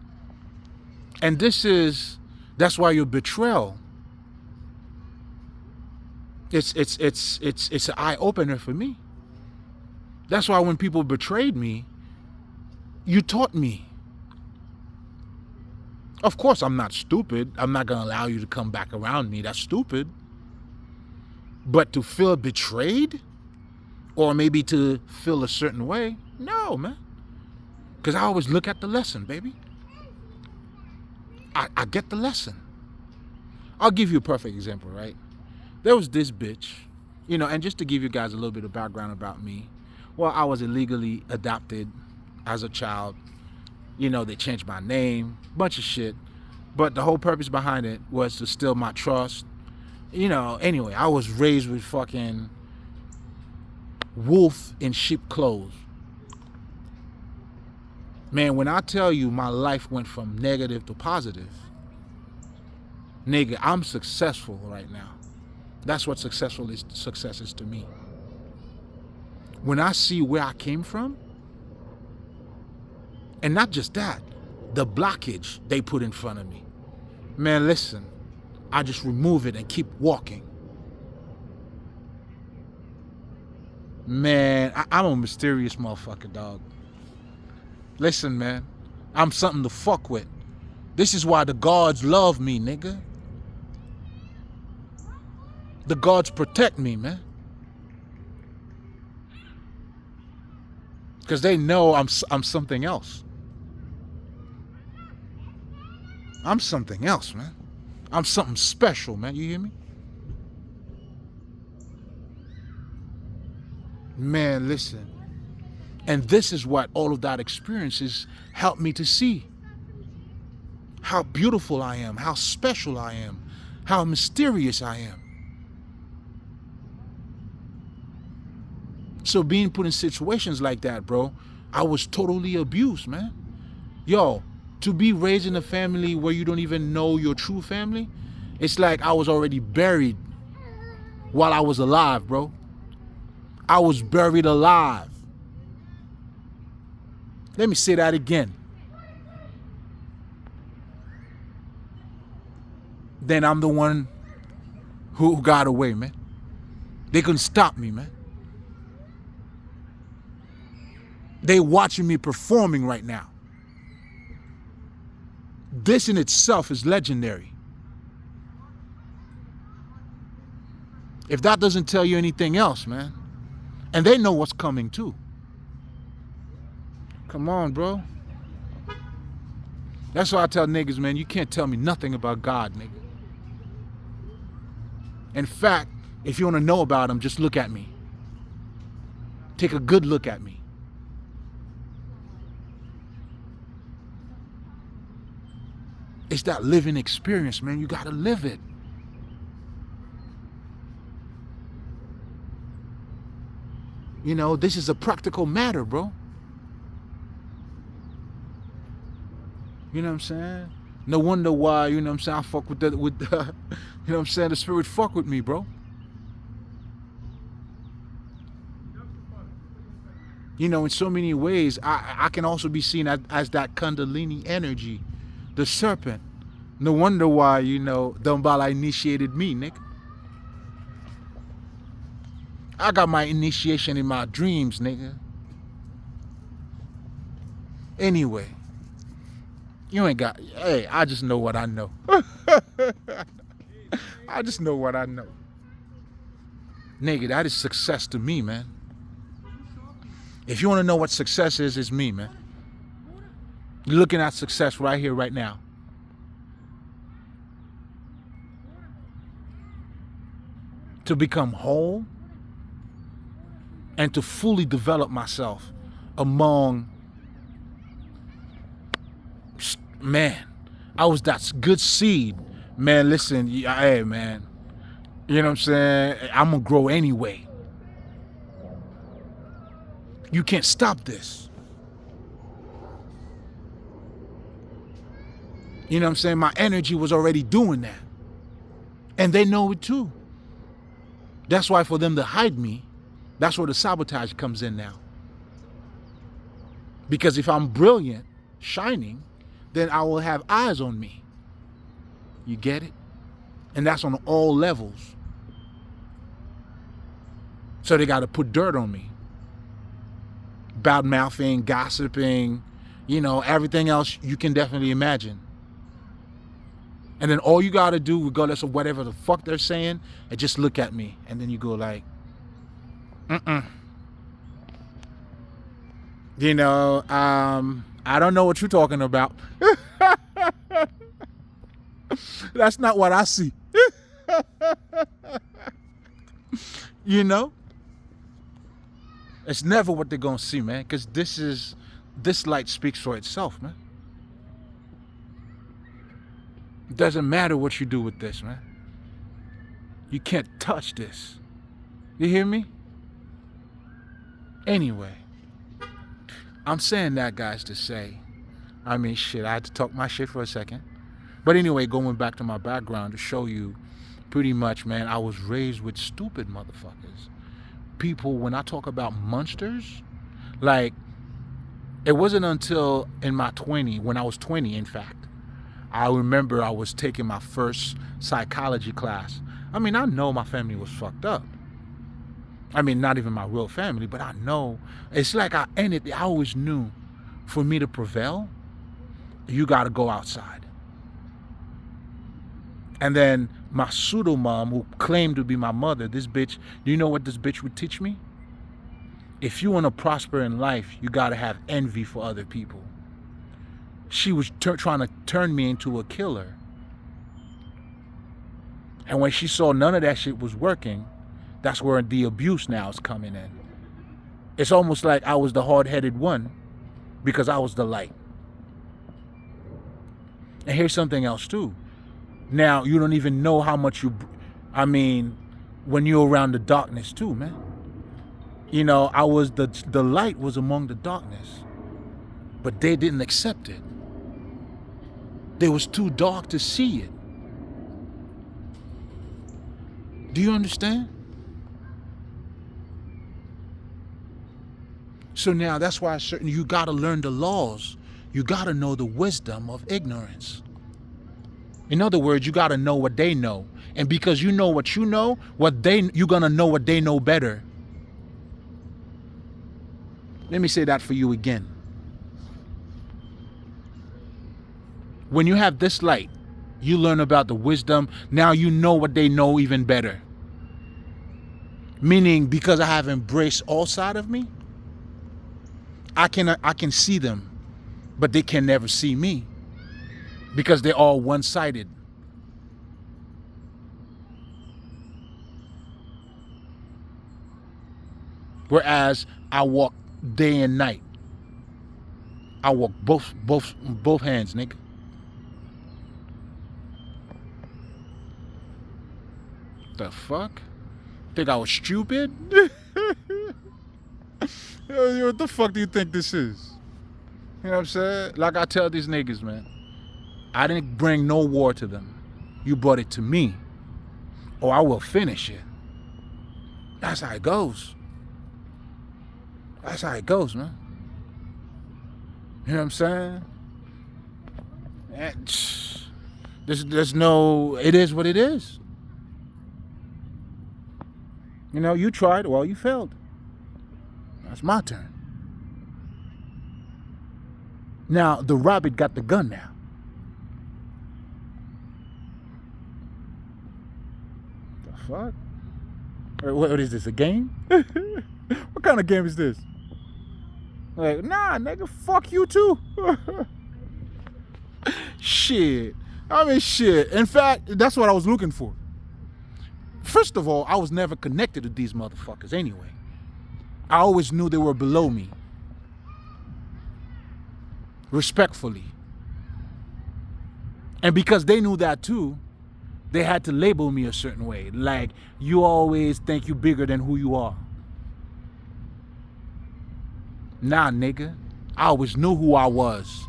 [SPEAKER 1] And that's why your betrayal, it's an eye-opener for me. That's why when people betrayed me, you taught me. Of course, I'm not stupid. I'm not going to allow you to come back around me. That's stupid. But to feel betrayed, or maybe to feel a certain way, no, man. Because I always look at the lesson, baby. I get the lesson. I'll give you a perfect example, right? There was this bitch, and just to give you guys a little bit of background about me, well, I was illegally adopted as a child. They changed my name, bunch of shit. But the whole purpose behind it was to steal my trust. Anyway, I was raised with fucking wolf in sheep clothes. Man, when I tell you my life went from negative to positive, nigga, I'm successful right now. That's what success is to me. When I see where I came from, and not just that, the blockage they put in front of me. Man, listen, I just remove it and keep walking. Man, I'm a mysterious motherfucker, dog. Listen, man. I'm something to fuck with. This is why the gods love me, nigga. The gods protect me, man. Because they know I'm something else. I'm something else, man. I'm something special, man. You hear me? Man, listen. And this is what all of that experiences helped me to see. How beautiful I am, how special I am, how mysterious I am. So being put in situations like that, bro, I was totally abused, man. Yo, to be raised in a family where you don't even know your true family, it's like I was already buried while I was alive, bro. I was buried alive. Let me say that again. Then I'm the one who got away, man. They couldn't stop me, man. They watching me performing right now. This in itself is legendary. If that doesn't tell you anything else, man. And they know what's coming too. Come on, bro. That's why I tell niggas, man, you can't tell me nothing about God, nigga. In fact, if you want to know about him, just look at me. Take a good look at me. It's that living experience, man. You gotta live it. You know, this is a practical matter, bro. You know what I'm saying? No wonder why, you know what I'm saying, I fuck with the you know what I'm saying, the spirit fuck with me, bro. You know, in so many ways, I can also be seen as that Kundalini energy, the serpent. No wonder why, you know, Dambala initiated me, nigga. I got my initiation in my dreams, nigga. Anyway, you ain't got, hey, I just know what I know. I just know what I know. Nigga, that is success to me, man. If you want to know what success is, it's me, man. You're looking at success right here, right now. To become whole and to fully develop myself among, man, I was that good seed. Man, listen, hey, man, you know what I'm saying? I'm gonna grow anyway. You can't stop this. You know what I'm saying? My energy was already doing that. And they know it too. That's why for them to hide me, that's where the sabotage comes in now. Because if I'm brilliant, shining, then I will have eyes on me. You get it? And that's on all levels. So they got to put dirt on me. Bad mouthing, gossiping, you know, everything else you can definitely imagine. And then all you got to do, regardless of whatever the fuck they're saying, is just look at me. And then you go like, you know, I don't know what you're talking about. That's not what I see. You know? It's never what they're going to see, man. Because this light speaks for itself, man. It doesn't matter what you do with this, man. You can't touch this. You hear me? Anyway, I'm saying that, guys, to say, I mean, shit, I had to talk my shit for a second. But anyway, going back to my background to show you, pretty much, man, I was raised with stupid motherfuckers. People, when I talk about monsters, like, it wasn't until in my 20, when I was 20, in fact, I remember I was taking my first psychology class. I mean, I know my family was fucked up. I mean, not even my real family, but I know. It's like I always knew for me to prevail, you got to go outside. And then my pseudo mom, who claimed to be my mother, this bitch, do you know what this bitch would teach me? If you want to prosper in life, you got to have envy for other people. She was trying to turn me into a killer. And when she saw none of that shit was working, that's where the abuse now is coming in. It's almost like I was the hard-headed one because I was the light. And here's something else too. Now, you don't even know how much when you're around the darkness too, man. You know, I was the light was among the darkness, but they didn't accept it. It was too dark to see it. Do you understand? So now that's why you got to learn the laws. You got to know the wisdom of ignorance. In other words, you got to know what they know. And because you know what you know, you're going to know what they know better. Let me say that for you again. When you have this light, you learn about the wisdom. Now you know what they know even better. Meaning, because I have embraced all side of me, I can see them, but they can never see me because they're all one-sided. Whereas I walk day and night. I walk both hands, nigga. The fuck? Think I was stupid? What the fuck do you think this is? You know what I'm saying? Like I tell these niggas, man, I didn't bring no war to them. You brought it to me, or I will finish it. That's how it goes. That's how it goes, man. You know what I'm saying? There's no, it is what it is. You know, you tried, well, you failed. It's my turn. Now, the rabbit got the gun now. The fuck? What is this, a game? What kind of game is this? Like, nah, nigga, fuck you too. Shit. I mean, shit. In fact, that's what I was looking for. First of all, I was never connected to these motherfuckers anyway. I always knew they were below me. Respectfully. And because they knew that too, they had to label me a certain way. Like, you always think you bigger than who you are. Nah, nigga. I always knew who I was.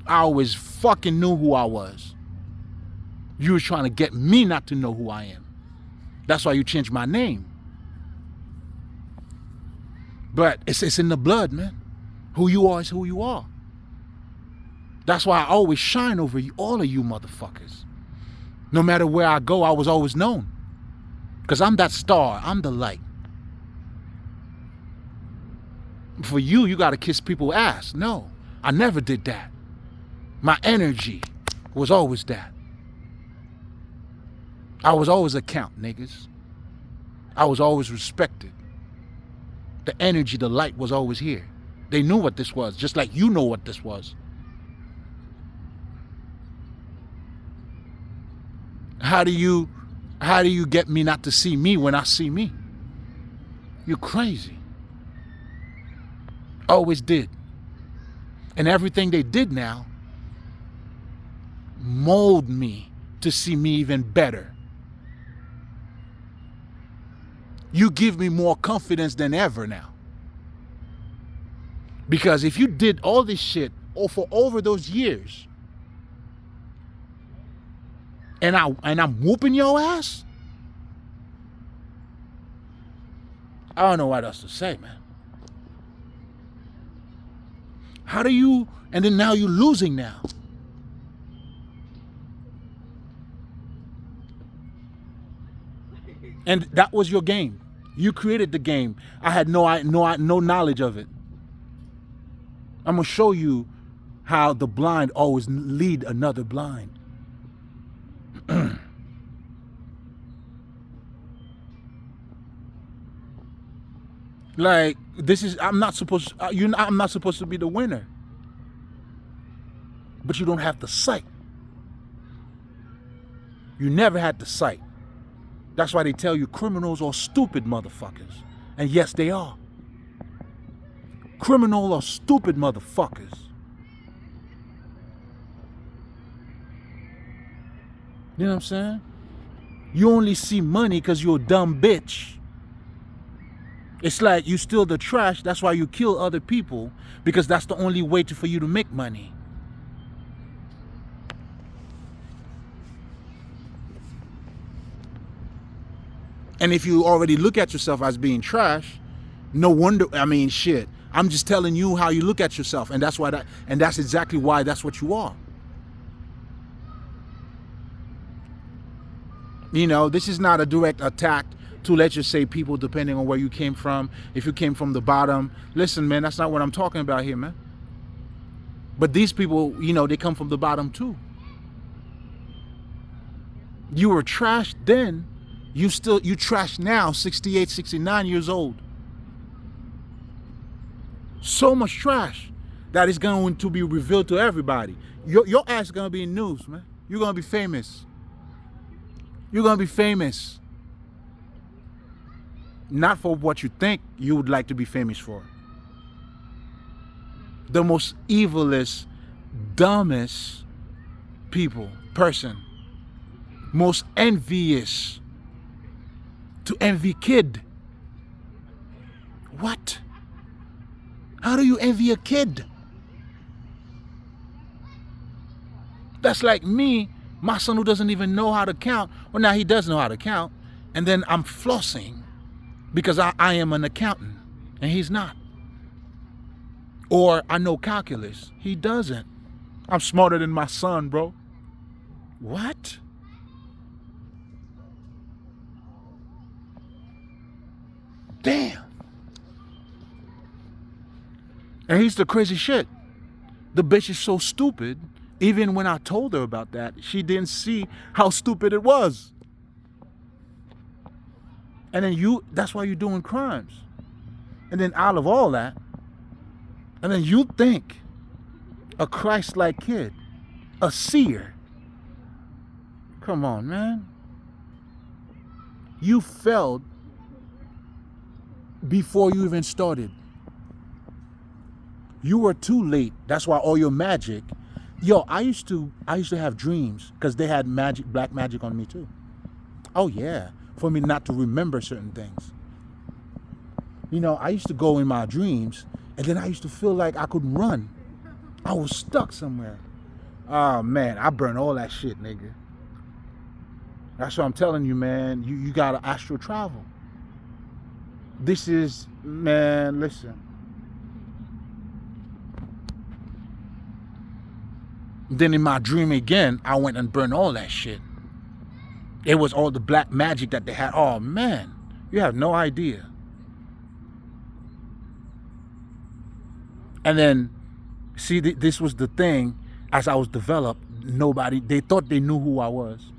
[SPEAKER 1] I always fucking knew who I was. You was trying to get me not to know who I am. That's why you changed my name. But it's in the blood, man. Who you are is who you are. That's why I always shine over you, all of you motherfuckers. No matter where I go, I was always known. Because I'm that star. I'm the light. For you, you got to kiss people's ass. No, I never did that. My energy was always that. I was always a count, niggas. I was always respected. The energy, the light was always here. They knew what this was, just like you know what this was. How do you get me not to see me when I see me? You're crazy. Always did. And everything they did now mold me to see me even better. You give me more confidence than ever now. Because if you did all this shit for over those years, and I'm whooping your ass, I don't know what else to say, man. How do you, and then now you're losing now. And that was your game. You created the game. I had no knowledge of it. I'm going to show you how the blind always lead another blind. Like, this is, I'm not supposed to be the winner. But you don't have the sight. You never had the sight. That's why they tell you criminals are stupid motherfuckers. And yes, they are. Criminals are stupid motherfuckers. You know what I'm saying? You only see money because you're a dumb bitch. It's like you steal the trash, that's why you kill other people, because that's the only way for you to make money. And if you already look at yourself as being trash, no wonder, I mean, shit. I'm just telling you how you look at yourself, and that's exactly why that's what you are. You know, this is not a direct attack to, let's just say, people depending on where you came from. If you came from the bottom, listen, man, that's not what I'm talking about here, man. But these people, you know, they come from the bottom too. You were trashed then. You trash now, 68, 69 years old. So much trash that is going to be revealed to everybody. Your ass is going to be in news, man. You're going to be famous. You're going to be famous. Not for what you think you would like to be famous for. The most evilest, dumbest person. Most envious. To envy kid. What? How do you envy a kid? That's like me, my son who doesn't even know how to count. Well, now he does know how to count. And then I'm flossing because I am an accountant and he's not. Or I know calculus. He doesn't. I'm smarter than my son, bro. What? Damn. And here's the crazy shit. The bitch is so stupid. Even when I told her about that, she didn't see how stupid it was. And then that's why you're doing crimes. And then out of all that, and then you think a Christ-like kid, a seer. Come on, man. You failed before you even started. You were too late. That's why all your magic. Yo, I used to have dreams because they had magic, black magic on me too. Oh yeah, for me not to remember certain things. You know, I used to go in my dreams and then I used to feel like I couldn't run. I was stuck somewhere. Oh man, I burned all that shit, nigga. That's what I'm telling you, man. You gotta astral travel. This is, man, listen. Then in my dream again, I went and burned all that shit. It was all the black magic that they had. Oh man, you have no idea. And then, see, this was the thing. As I was developed, they thought they knew who I was.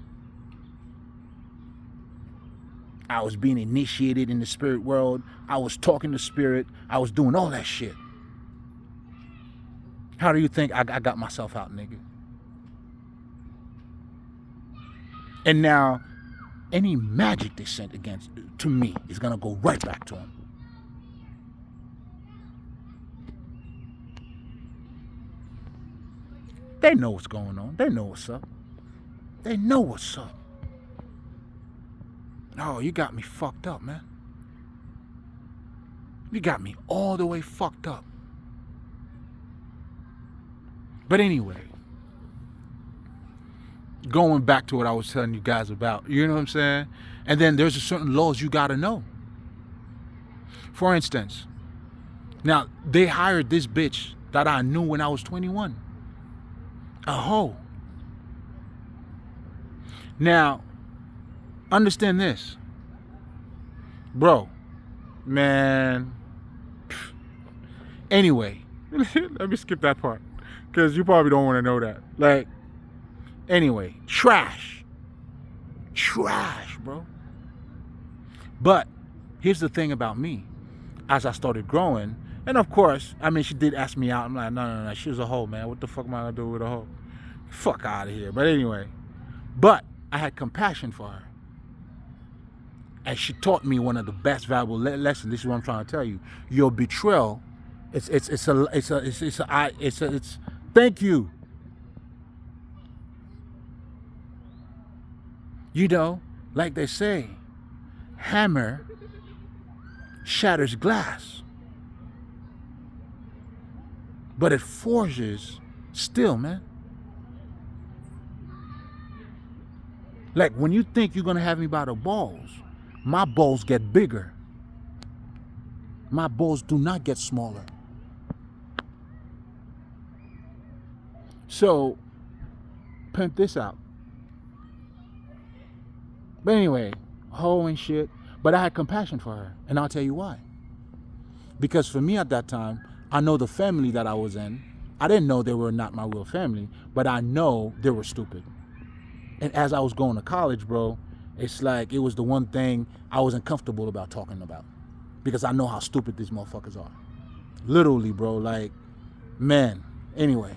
[SPEAKER 1] I was being initiated in the spirit world. I was talking to spirit. I was doing all that shit. How do you think I got myself out, nigga? And now, any magic they sent to me is gonna go right back to them. They know what's going on. They know what's up. They know what's up. Oh, you got me fucked up, man. You got me all the way fucked up. But anyway, going back to what I was telling you guys about, you know what I'm saying? And then there's a certain laws you gotta know. For instance, now they hired this bitch that I knew when I was 21. A hoe. Now, understand this. Bro, man. Anyway, let me skip that part because you probably don't want to know that. Like, anyway, trash, bro. But here's the thing about me. As I started growing, and of course, I mean, she did ask me out. I'm like, no. She was a hoe, man. What the fuck am I gonna do with a hoe? Fuck out of here. But anyway, but I had compassion for her. And she taught me one of the best valuable lessons. This is what I'm trying to tell you. Your betrayal, it's thank you. You know, like they say, hammer shatters glass, but it forges steel, man. Like when you think you're gonna have me by the balls, my balls get bigger. My balls do not get smaller. So, pimp this out. But anyway, hoe and shit. But I had compassion for her, and I'll tell you why. Because for me at that time, I know the family that I was in. I didn't know they were not my real family, but I know they were stupid. And as I was going to college, bro, it's like it was the one thing I wasn't comfortable about talking about. Because I know how stupid these motherfuckers are. Literally, bro, like, man. Anyway.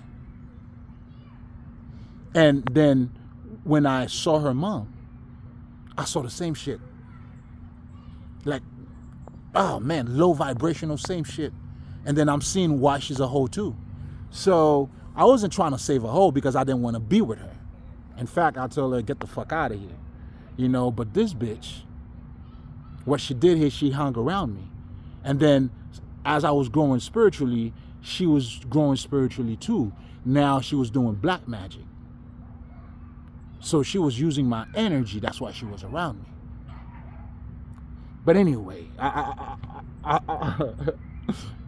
[SPEAKER 1] And then when I saw her mom, I saw the same shit. Like, oh man, low vibrational, same shit. And then I'm seeing why she's a hoe too. So I wasn't trying to save a hoe because I didn't want to be with her. In fact, I told her, get the fuck out of here. You know, but this bitch, what she did here, she hung around me. And then as I was growing spiritually, she was growing spiritually too. Now she was doing black magic. So she was using my energy. That's why she was around me. But anyway,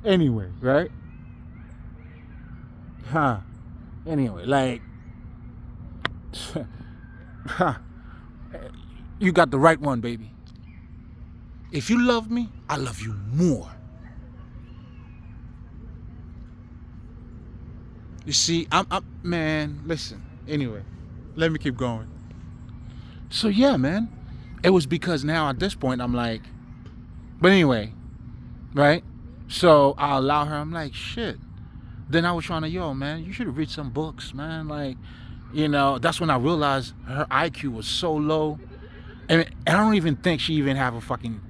[SPEAKER 1] anyway, right? Anyway, like, you got the right one, baby. If you love me, I love you more. You see, I'm man, listen. Anyway, let me keep going. So yeah, man. It was because now at this point I'm like, but anyway, right? So I allow her, I'm like, shit. Then I was trying to, yo, man, you should read some books, man. Like, you know, that's when I realized her IQ was so low. And I don't even think she even have a fucking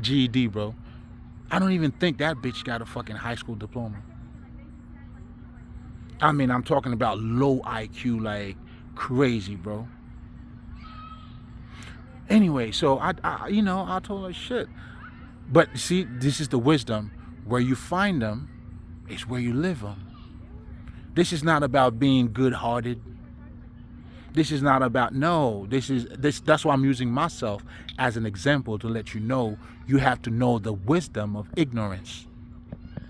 [SPEAKER 1] GED, bro. I don't even think that bitch got a fucking high school diploma. I mean, I'm talking about low IQ, like crazy, bro. Anyway, so I told her shit. But see, this is the wisdom. Where you find them is where you live them. This is not about being good-hearted. This is not about, no, that's why I'm using myself as an example to let you know you have to know the wisdom of ignorance.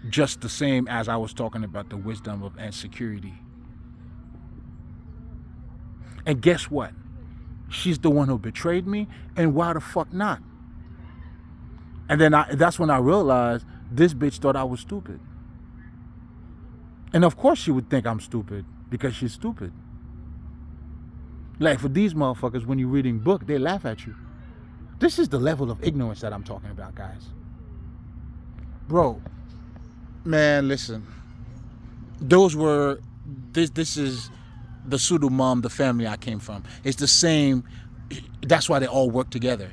[SPEAKER 1] Just the same as I was talking about the wisdom of insecurity. And guess what? She's the one who betrayed me, and why the fuck not? And then that's when I realized this bitch thought I was stupid. And of course she would think I'm stupid because she's stupid. Like for these motherfuckers, when you're reading book, they laugh at you. This is the level of ignorance that I'm talking about, guys. Bro, man, listen. This is the pseudo mom, the family I came from. It's the same. That's why they all work together.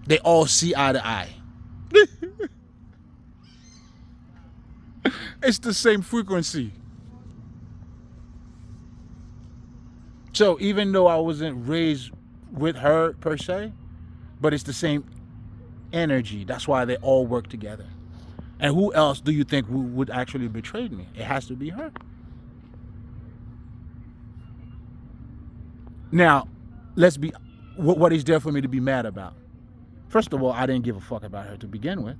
[SPEAKER 1] They all see eye to eye. It's the same frequency. So even though I wasn't raised with her per se, but it's the same energy. That's why they all work together. And who else do you think would actually betray me? It has to be her. Now, what is there for me to be mad about? First of all, I didn't give a fuck about her to begin with.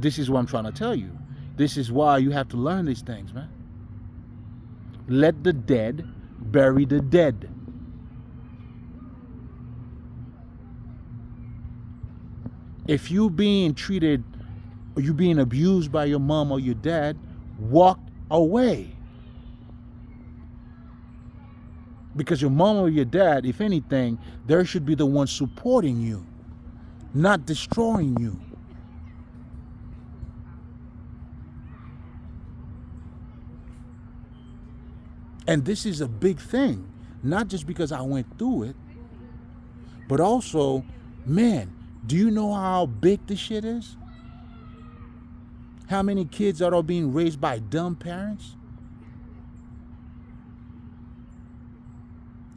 [SPEAKER 1] This is what I'm trying to tell you. This is why you have to learn these things, man. Let the dead bury the dead. If you being treated, or you being abused by your mom or your dad, walk away. Because your mom or your dad, if anything, they should be the ones supporting you, not destroying you. And this is a big thing, not just because I went through it, but also, man, do you know how big this shit is? How many kids are being raised by dumb parents?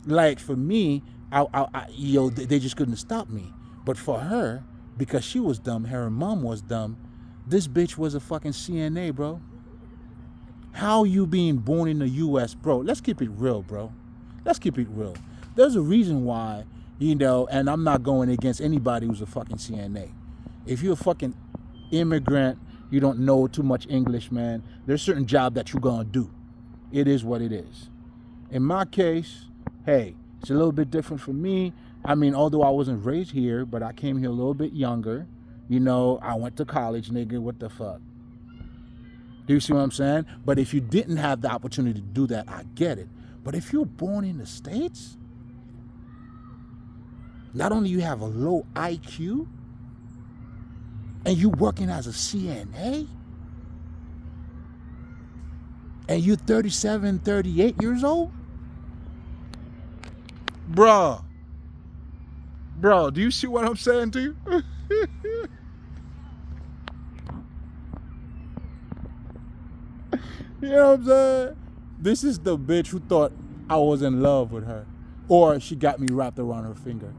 [SPEAKER 1] Like for me, they just couldn't stop me. But for her, because she was dumb, her mom was dumb, this bitch was a fucking CNA, bro. How you being born in the U.S., bro? Let's keep it real, bro. Let's keep it real. There's a reason why, and I'm not going against anybody who's a fucking CNA. If you're a fucking immigrant, you don't know too much English, man, there's certain job that you're gonna do. It is what it is. In my case, hey, it's a little bit different for me. I mean, although I wasn't raised here, but I came here a little bit younger. I went to college, nigga. What the fuck? Do you see what I'm saying? But if you didn't have the opportunity to do that, I get it. But if you're born in the States, not only you have a low IQ, and you working as a CNA, and you're 37, 38 years old? Bro, do you see what I'm saying to you? You know what I'm saying? This is the bitch who thought I was in love with her. Or she got me wrapped around her finger.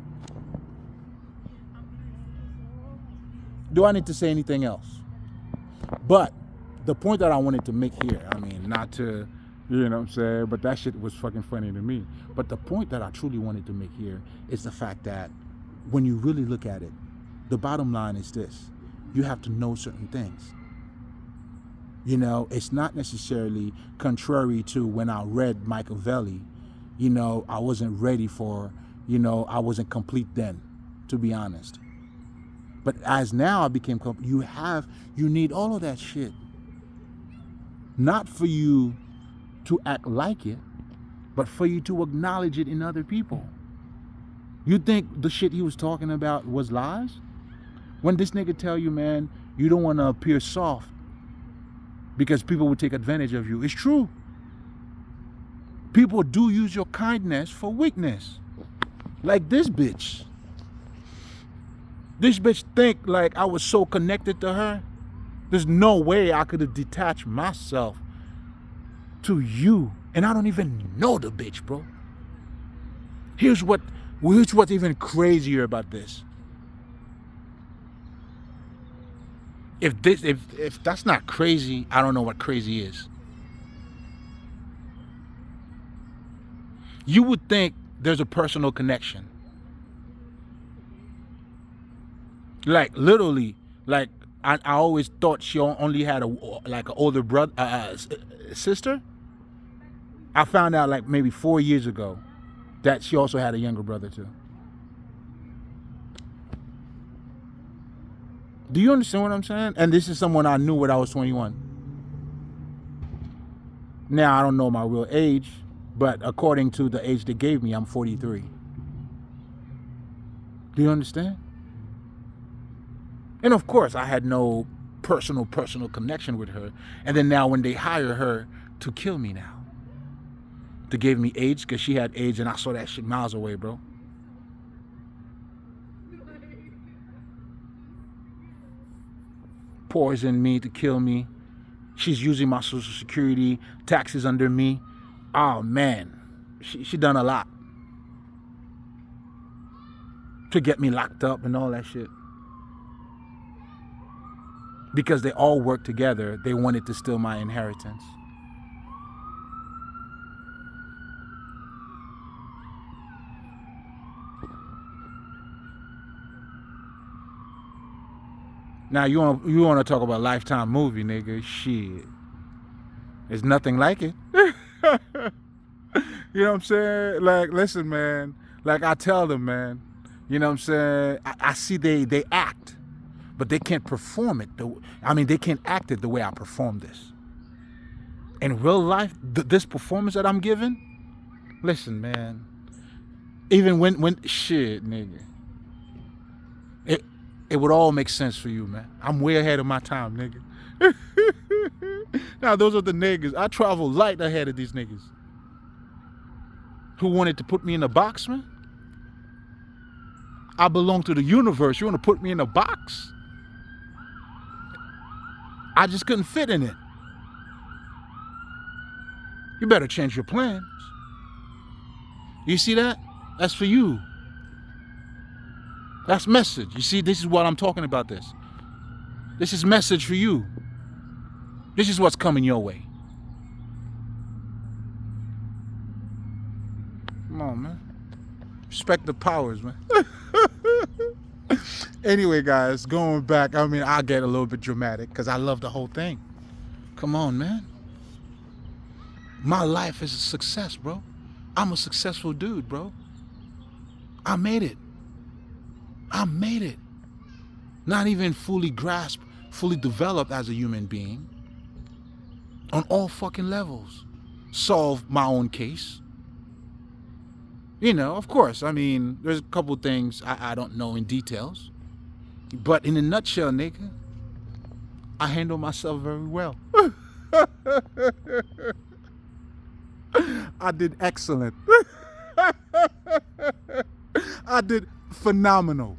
[SPEAKER 1] Do I need to say anything else? But the point that I wanted to make here, I mean, not to, you know what I'm saying, but that shit was fucking funny to me. But the point that I truly wanted to make here is the fact that when you really look at it, the bottom line is this. You have to know certain things. It's not necessarily contrary to when I read Machiavelli, I wasn't ready for, I wasn't complete then, to be honest. But as now I became complete, you need all of that shit. Not for you to act like it, but for you to acknowledge it in other people. You think the shit he was talking about was lies? When this nigga tell you, man, you don't want to appear soft because people will take advantage of you, it's true. People do use your kindness for weakness. Like this bitch. This bitch think like I was so connected to her. There's no way I could have detached myself to you. And I don't even know the bitch, bro. Here's what's even crazier about this. If that's not crazy, I don't know what crazy is. You would think there's a personal connection. Like literally, like I always thought she only had an older brother, sister. I found out like maybe 4 years ago that she also had a younger brother too. Do you understand what I'm saying? And this is someone I knew when I was 21. Now I don't know my real age, but according to the age they gave me, I'm 43. Do you understand? And of course, I had no personal connection with her. And then now when they hire her to kill me now, they gave me AIDS because she had AIDS and I saw that shit miles away, bro. Poison me to kill me. She's using my Social Security, taxes under me. Oh man, she done a lot to get me locked up and all that shit. Because they all worked together, they wanted to steal my inheritance. Now you want to talk about Lifetime movie, nigga? Shit, there's nothing like it. You know what I'm saying? Like, listen, man. Like I tell them, man. You know what I'm saying? I see they act. but they can't perform it. They can't act it the way I perform this. In real life, this performance that I'm giving, listen, man, even when shit, nigga, it would all make sense for you, man. I'm way ahead of my time, nigga. Now, those are the niggas. I travel light ahead of these niggas who wanted to put me in a box, man. I belong to the universe. You want to put me in a box? I just couldn't fit in it. You better change your plans. You see that? That's for you. That's message. You see, this is what I'm talking about this. This is message for you. This is what's coming your way. Come on, man. Respect the powers, man. Anyway, guys, going back, I get a little bit dramatic because I love the whole thing. Come on, man. My life is a success, bro. I'm a successful dude, bro. I made it. Not even fully grasped, fully developed as a human being. On all fucking levels. Solve my own case. Of course, there's a couple things I don't know in details. But in a nutshell, nigga, I handle myself very well. I did excellent. I did phenomenal.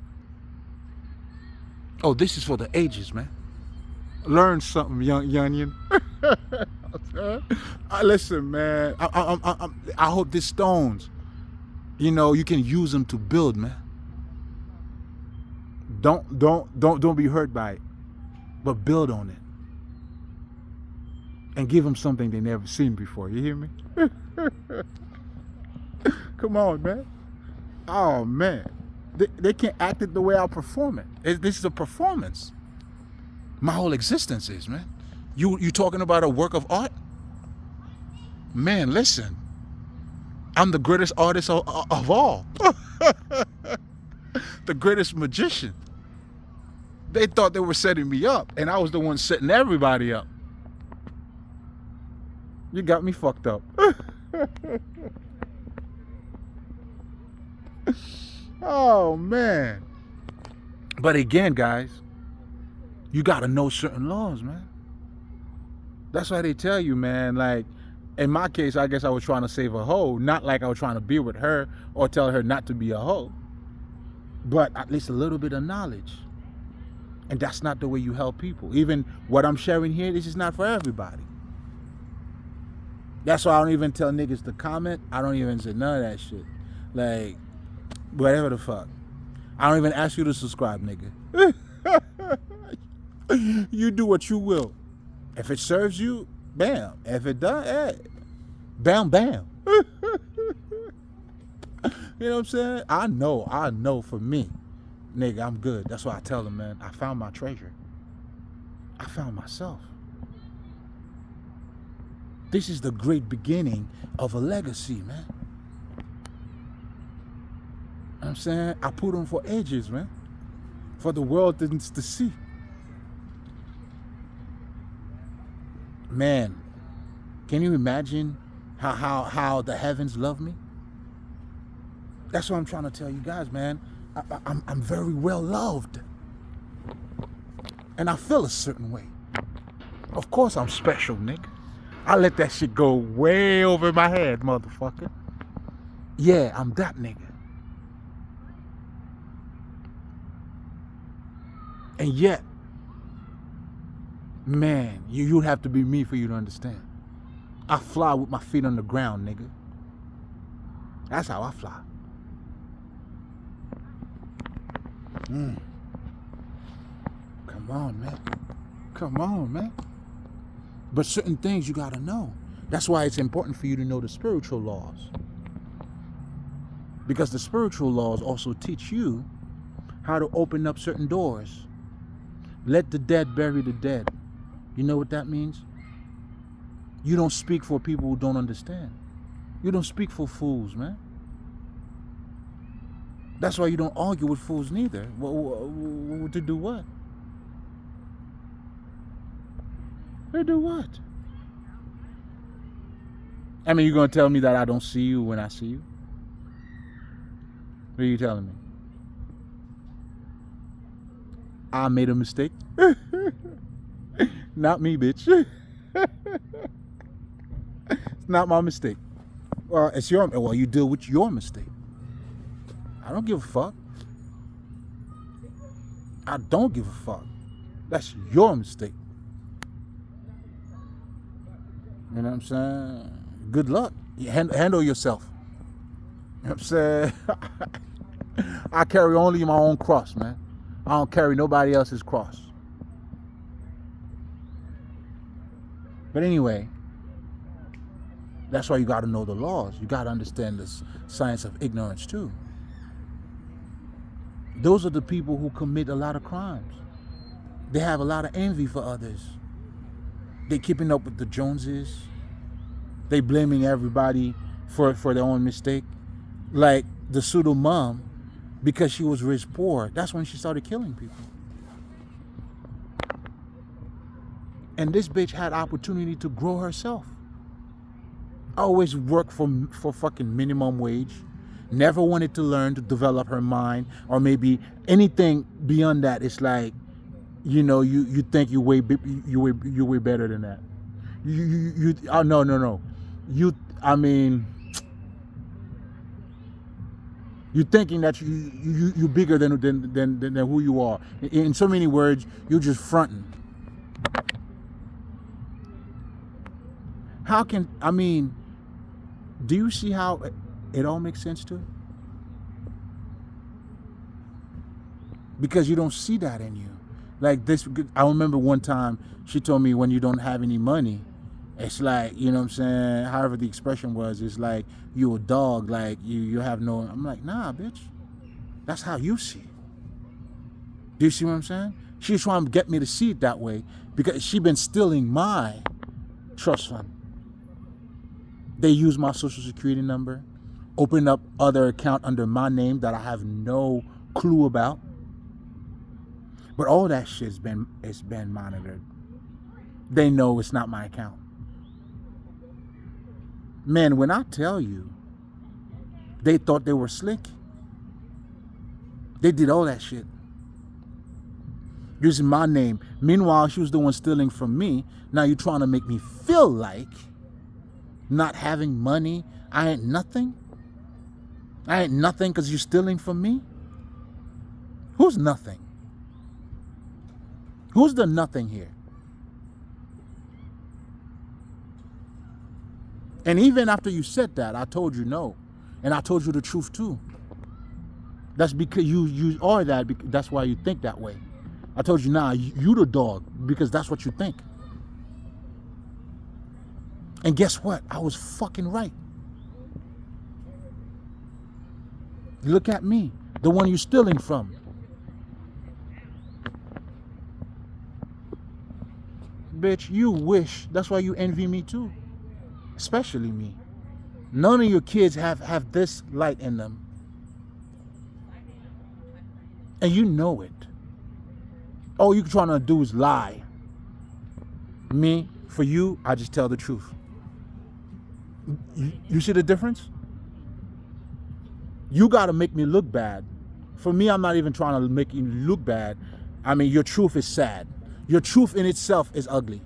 [SPEAKER 1] Oh, this is for the ages, man. Learn something, young youngin. Listen, man. I hope these stones, you can use them to build, man. Don't be hurt by it, but build on it, and give them something they never seen before. You hear me? Come on, man. Oh man, they can't act it the way I perform it. This is a performance. My whole existence is, man. You talking about a work of art? Man, listen. I'm the greatest artist of all. The greatest magician. They thought they were setting me up, and I was the one setting everybody up. You got me fucked up. Oh, man. But again, guys, you got to know certain laws, man. That's why they tell you, man, like, in my case, I guess I was trying to save a hoe, not like I was trying to be with her or tell her not to be a hoe, but at least a little bit of knowledge. And that's not the way you help people. Even what I'm sharing here, this is not for everybody. That's why I don't even tell niggas to comment. I don't even say none of that shit. Like, whatever the fuck. I don't even ask you to subscribe, nigga. You do what you will. If it serves you, bam. If it does, hey, bam, bam. You know what I'm saying? I know for me, nigga, I'm good. That's why I tell them, man, I found my treasure. I found myself. This is the great beginning of a legacy, man. You know what I'm saying? I put on for ages, man. For the world to see. Man, can you imagine how the heavens love me? That's what I'm trying to tell you guys, man. I'm very well loved. And I feel a certain way. Of course I'm special, nigga. I let that shit go way over my head, motherfucker. Yeah, I'm that nigga. And yet, man, you'd have to be me for you to understand. I fly with my feet on the ground, nigga. That's how I fly. Come on, man. Come on, man. But certain things you gotta know. That's why it's important for you to know the spiritual laws. Because the spiritual laws also teach you how to open up certain doors. Let the dead bury the dead. You know what that means? You don't speak for people who don't understand. You don't speak for fools, man. That's why you don't argue with fools neither. To do what? They do what? I mean, you're going to tell me that I don't see you when I see you? What are you telling me? I made a mistake? Not me, bitch. It's not my mistake. Well, you deal with your mistake. I don't give a fuck. I don't give a fuck. That's your mistake. You know what I'm saying? Good luck. Handle yourself. You know what I'm saying? I carry only my own cross, man. I don't carry nobody else's cross. But anyway, that's why you got to know the laws. You got to understand the science of ignorance too. Those are the people who commit a lot of crimes. They have a lot of envy for others. They keeping up with the Joneses. They blaming everybody for their own mistake. Like the pseudo mom, because she was rich poor, that's when she started killing people. And this bitch had opportunity to grow herself. Always worked for fucking minimum wage. Never wanted to learn to develop her mind, or maybe anything beyond that. It's like, you know, you think you way better than that. No. You're thinking that you're bigger than who you are. In so many words, you're just fronting. Do you see how it all makes sense to? Because you don't see that in you. Like this, I remember one time she told me, when you don't have any money, it's like, you know what I'm saying, however the expression was, it's like you a dog, like you have no, I'm like, nah, bitch. That's how you see it. Do you see what I'm saying? She's trying to get me to see it that way because she been stealing my trust fund. They use my social security number, open up other account under my name that I have no clue about. But all that shit's been monitored. They know it's not my account. Man, when I tell you, they thought they were slick. They did all that shit using my name. Meanwhile, she was the one stealing from me. Now you're trying to make me feel like not having money, I ain't nothing. I ain't nothing because you're stealing from me. Who's nothing? Who's the nothing here? And even after you said that, I told you no. And I told you the truth too. That's because you are that. That's why you think that way. I told you, nah, you the dog, because that's what you think. And guess what? I was fucking right. Look at me, the one you're stealing from. Bitch, you wish. That's why you envy me too. Especially me. None of your kids have this light in them. And you know it. All you're trying to do is lie. Me, for you, I just tell the truth. You see the difference? You got to make me look bad. For me, I'm not even trying to make you look bad. I mean, your truth is sad. Your truth in itself is ugly.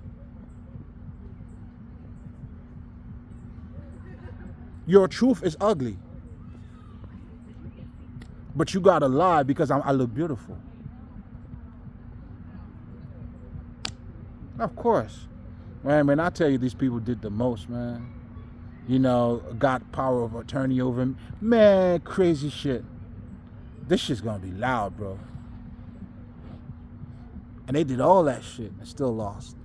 [SPEAKER 1] Your truth is ugly. But you got to lie because I look beautiful. Of course. Man, I tell you, these people did the most, man. You know, got power of attorney over him. Man, crazy shit. This shit's gonna be loud, bro. And they did all that shit and still lost.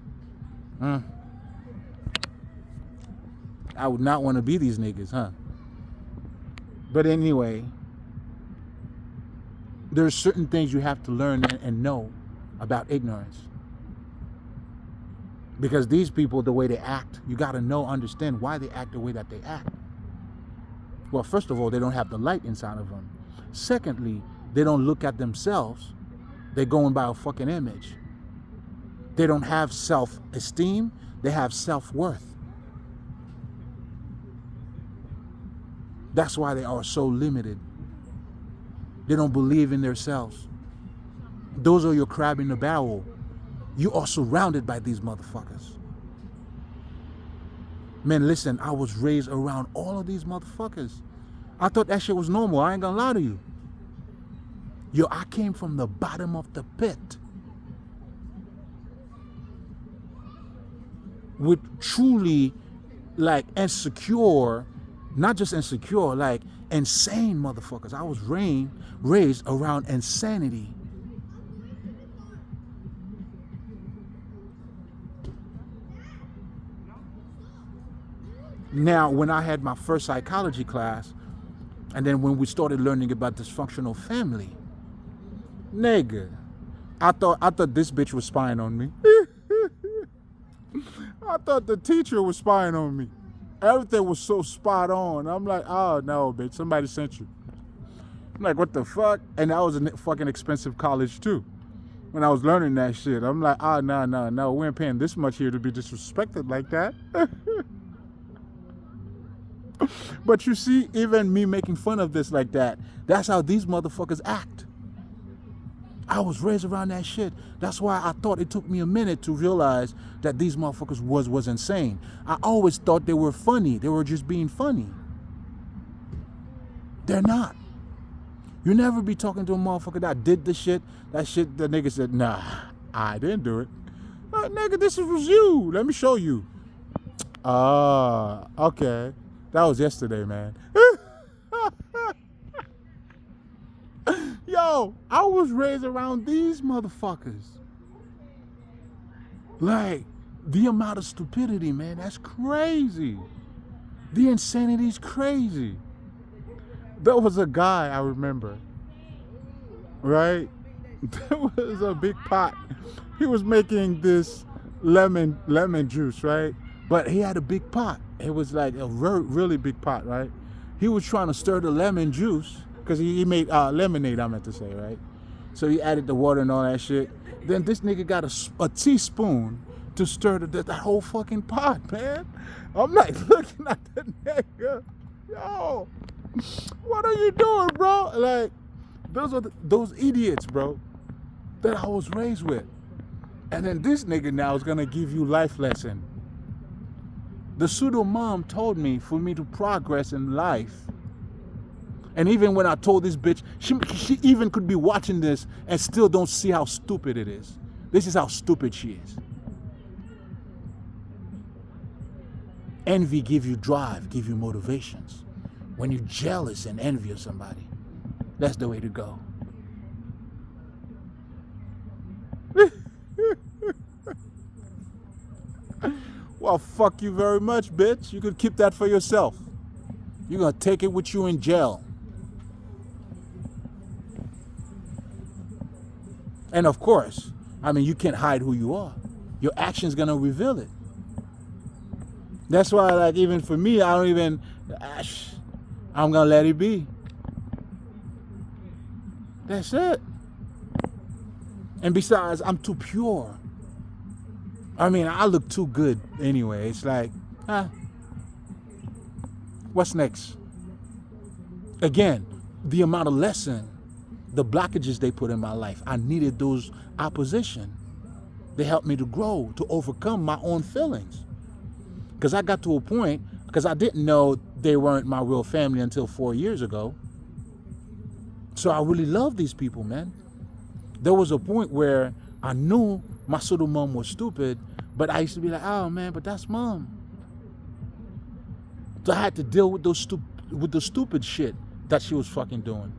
[SPEAKER 1] I would not want to be these niggas, huh? But anyway, there's certain things you have to learn and know about ignorance. Because these people, the way they act, you got to understand why they act the way that they act. Well, first of all, they don't have the light inside of them. Secondly, they don't look at themselves. They're going by a fucking image. They don't have self-esteem. They have self-worth. That's why they are so limited. They don't believe in themselves. Those are your crab in the barrel. You are surrounded by these motherfuckers. Man, listen, I was raised around all of these motherfuckers. I thought that shit was normal. I ain't gonna lie to you. Yo, I came from the bottom of the pit. With truly, like, insecure, not just insecure, like, insane motherfuckers. I was raised around insanity. Now, when I had my first psychology class, and then when we started learning about dysfunctional family, nigga, I thought this bitch was spying on me. I thought the teacher was spying on me. Everything was so spot on. I'm like, oh no, bitch, somebody sent you. I'm like, what the fuck? And that was a fucking expensive college too. When I was learning that shit, I'm like, oh no, we ain't paying this much here to be disrespected like that. But you see, even me making fun of this like that, that's how these motherfuckers act. I was raised around that shit. That's why I thought it took me a minute to realize that these motherfuckers was insane. I always thought they were funny. They were just being funny. They're not. You never be talking to a motherfucker that did the shit. That shit, the nigga said, nah, I didn't do it. Like, nigga, this was you. Let me show you. Okay. That was yesterday, man. Yo, I was raised around these motherfuckers. Like, the amount of stupidity, man, that's crazy. The insanity is crazy. There was a guy I remember, right? There was a big pot. He was making this lemon juice, right? But he had a big pot. It was like a really big pot, right? He was trying to stir the lemon juice because he made lemonade, I meant to say, right? So he added the water and all that shit. Then this nigga got a teaspoon to stir that whole fucking pot, man. I'm like looking at the nigga. Yo, what are you doing, bro? Like, those are those idiots, bro, that I was raised with. And then this nigga now is gonna give you life lesson. The pseudo mom told me for me to progress in life. And even when I told this bitch, she even could be watching this and still don't see how stupid it is. This is how stupid she is. Envy give you drive, give you motivations. When you're jealous and envy of somebody, that's the way to go. Well, fuck you very much, bitch. You could keep that for yourself. You're gonna take it with you in jail. And of course, I mean, you can't hide who you are. Your action's gonna reveal it. That's why, like, even for me, I'm gonna let it be. That's it. And besides, I'm too pure. I mean, I look too good anyway. It's like, what's next? Again, the amount of lesson, the blockages they put in my life, I needed those opposition. They helped me to grow, to overcome my own feelings. Because I got to a point, because I didn't know they weren't my real family until 4 years ago. So I really love these people, man. There was a point where I knew my pseudo mom was stupid, but I used to be like, oh man, but that's mom. So I had to deal with the stupid shit that she was fucking doing.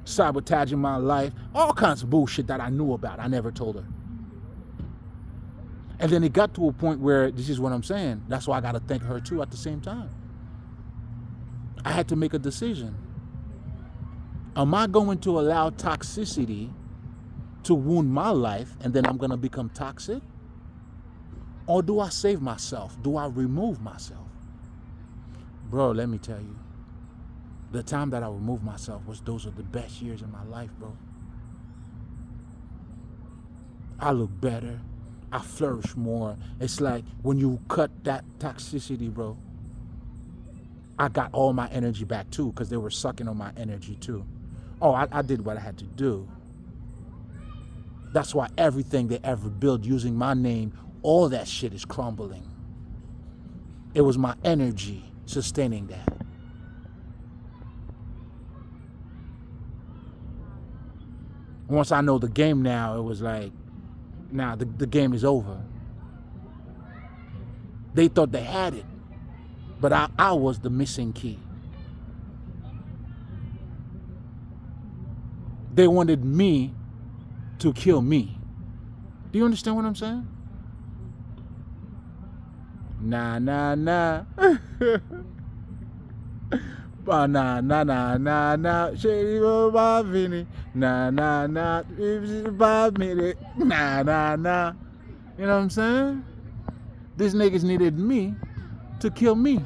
[SPEAKER 1] Sabotaging my life, all kinds of bullshit that I knew about. I never told her. And then it got to a point where, this is what I'm saying, that's why I gotta thank her too at the same time. I had to make a decision. Am I going to allow toxicity to wound my life and then I'm gonna become toxic? Or do I save myself? Do I remove myself? Bro, let me tell you, the time that I removed myself those are the best years in my life, bro. I look better. I flourish more. It's like when you cut that toxicity, bro, I got all my energy back too, because they were sucking on my energy too. Oh, I did what I had to do. That's why everything they ever built using my name, all that shit is crumbling. It was my energy sustaining that. Once I know the game now, it was like, now the game is over. They thought they had it, but I was the missing key. They wanted me to kill me. Do you understand what I'm saying? Nah, nah, nah. Nah, nah, nah, nah, nah. Shady Bob Vinny. Nah, nah, nah. 5 minutes. Nah, nah, nah. You know what I'm saying? These niggas needed me to kill me.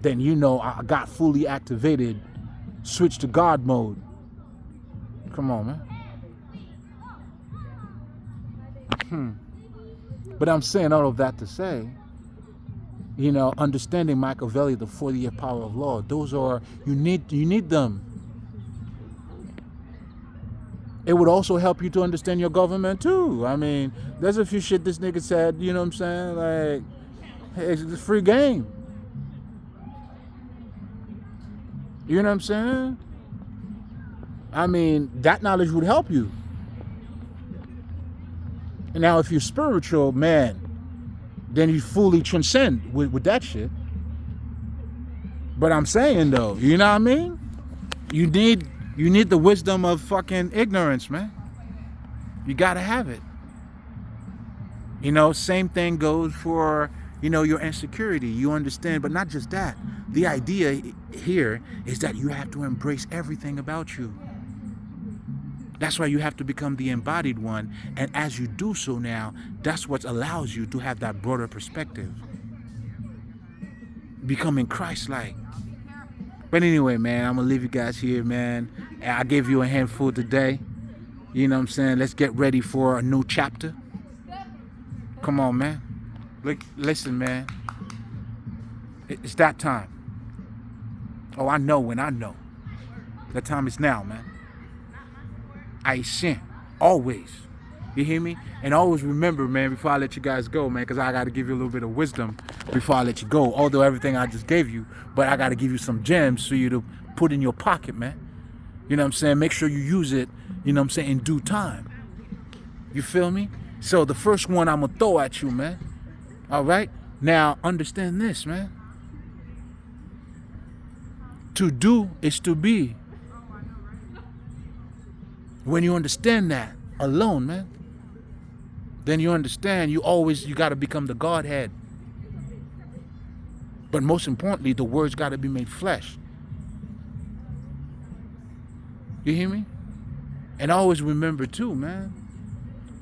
[SPEAKER 1] Then you know I got fully activated, switched to God mode. Come on, man. But I'm saying all of that to say, you know, understanding Machiavelli, the 40th power of law, those are, you need them. It would also help you to understand your government too. I mean, there's a few shit this nigga said, you know what I'm saying? Like, hey, it's free game. You know what I'm saying? I mean, that knowledge would help you. And now if you're spiritual, man, then you fully transcend with that shit. But I'm saying though, you know what I mean? You need the wisdom of fucking ignorance, man. You gotta have it. You know, same thing goes for, you know, your insecurity. You understand, but not just that. The idea here is that you have to embrace everything about you. That's why you have to become the embodied one. And as you do so now, that's what allows you to have that broader perspective. Becoming Christ-like. But anyway, man, I'm going to leave you guys here, man. I gave you a handful today. You know what I'm saying? Let's get ready for a new chapter. Come on, man. Look, listen, man. It's that time. Oh, I know when I know. The time is now, man. I sin. Always. You hear me? And always remember, man, before I let you guys go, man, because I got to give you a little bit of wisdom before I let you go. Although everything I just gave you, but I got to give you some gems for you to put in your pocket, man. You know what I'm saying? Make sure you use it, you know what I'm saying, in due time. You feel me? So the first one I'm going to throw at you, man. All right? Now, understand this, man. To do is to be. When you understand that alone, man, then you understand you got to become the Godhead. But most importantly, the words got to be made flesh. You hear me? And always remember too, man.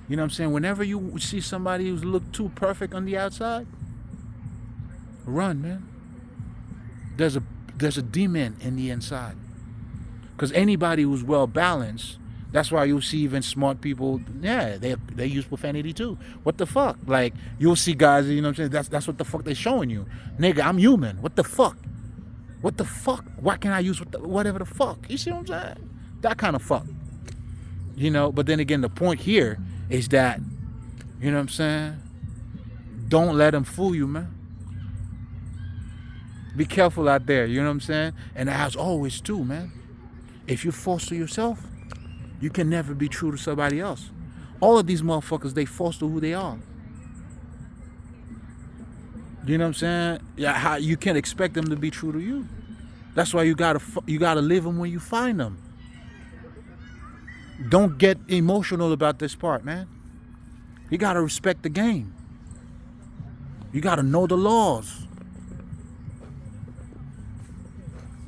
[SPEAKER 1] You know what I'm saying? Whenever you see somebody who's look too perfect on the outside, run, man. There's a demon in the inside. Because anybody who's well balanced, that's why you'll see even smart people, yeah, they use profanity too. What the fuck? Like, you'll see guys, you know what I'm saying? That's what the fuck they're showing you. Nigga, I'm human. What the fuck? What the fuck? Why can't I use whatever the fuck? You see what I'm saying? That kind of fuck. You know, but then again, the point here is that, you know what I'm saying? Don't let them fool you, man. Be careful out there, you know what I'm saying? And as always too, man, if you foster yourself, you can never be true to somebody else. All of these motherfuckers, they foster who they are. You know what I'm saying? Yeah, how you can't expect them to be true to you. That's why you gotta live them when you find them. Don't get emotional about this part, man. You gotta respect the game. You gotta know the laws.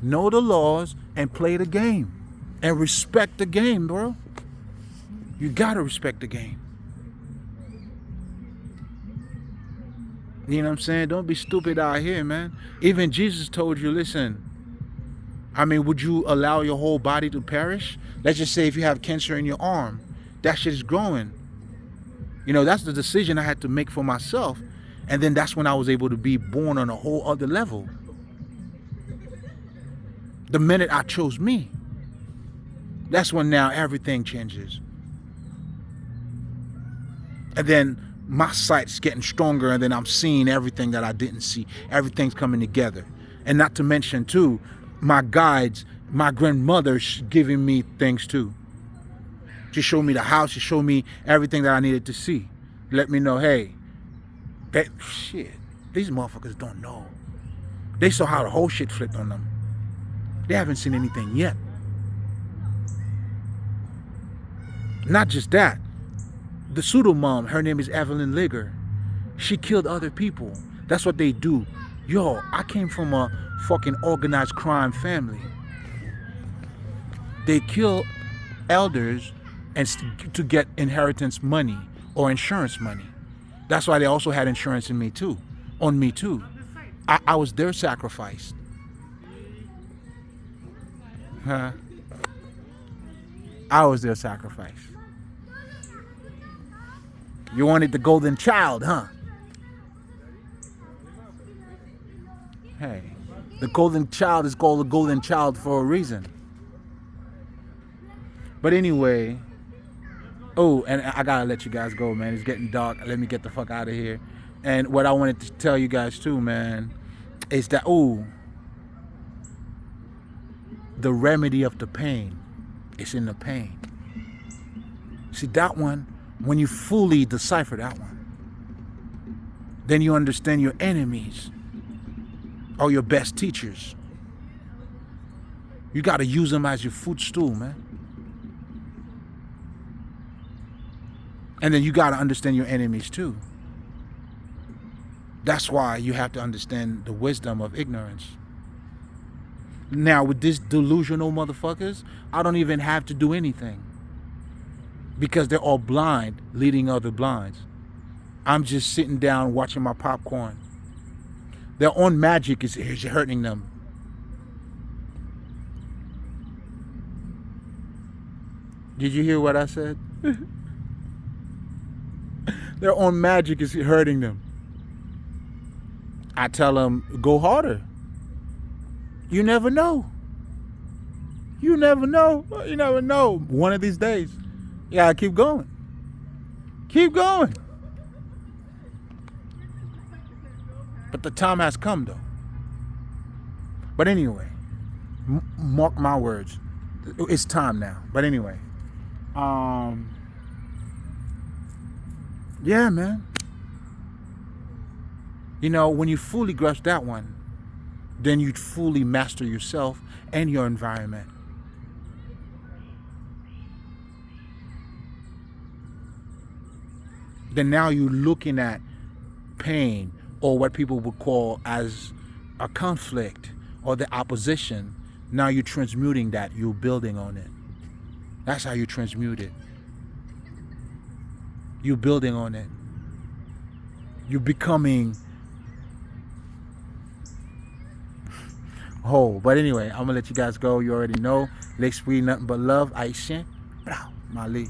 [SPEAKER 1] Know the laws and play the game. And respect the game, bro. You gotta respect the game. You know what I'm saying? Don't be stupid out here, man. Even Jesus told you, listen, I mean, would you allow your whole body to perish? Let's just say if you have cancer in your arm, that shit is growing. You know, that's the decision I had to make for myself. And then that's when I was able to be born on a whole other level. The minute I chose me, that's when now everything changes. And then my sight's getting stronger, and then I'm seeing everything that I didn't see. Everything's coming together. And not to mention, too, my guides, my grandmother's giving me things, too. She showed me the house. She showed me everything that I needed to see. Let me know, hey, that shit, these motherfuckers don't know. They saw how the whole shit flipped on them. They haven't seen anything yet. Not just that. The pseudo mom, her name is Evelyn Ligger. She killed other people. That's what they do. Yo, I came from a fucking organized crime family. They kill elders and to get inheritance money or insurance money. That's why they also had insurance on me too. I was their sacrifice. Huh? I was their sacrifice. You wanted the golden child, huh? Hey, the golden child is called the golden child for a reason. But anyway, oh, and I gotta let you guys go, man. It's getting dark. Let me get the fuck out of here. And what I wanted to tell you guys too, man, is that, the remedy of the pain is in the pain. See, that one, when you fully decipher that one, then you understand your enemies are your best teachers. You got to use them as your footstool, man. And then you got to understand your enemies too. That's why you have to understand the wisdom of ignorance. Now, with these delusional motherfuckers, I don't even have to do anything. Because they're all blind, leading other blinds. I'm just sitting down watching my popcorn. Their own magic is hurting them. Did you hear what I said? Their own magic is hurting them. I tell them, go harder. You never know. You never know. You never know. One of these days, you gotta keep going. Keep going. But the time has come, though. But anyway, mark my words. It's time now. But anyway, yeah, man. You know, when you fully grasp that one, then you'd fully master yourself and your environment. Then now you're looking at pain, or what people would call as a conflict or the opposition. Now you're transmuting that, you're building on it. That's how you transmute it. You're building on it. You're becoming whole. But anyway, I'm gonna let you guys go. You already know. L'esprit, nothing but love. Aïsien. Mali.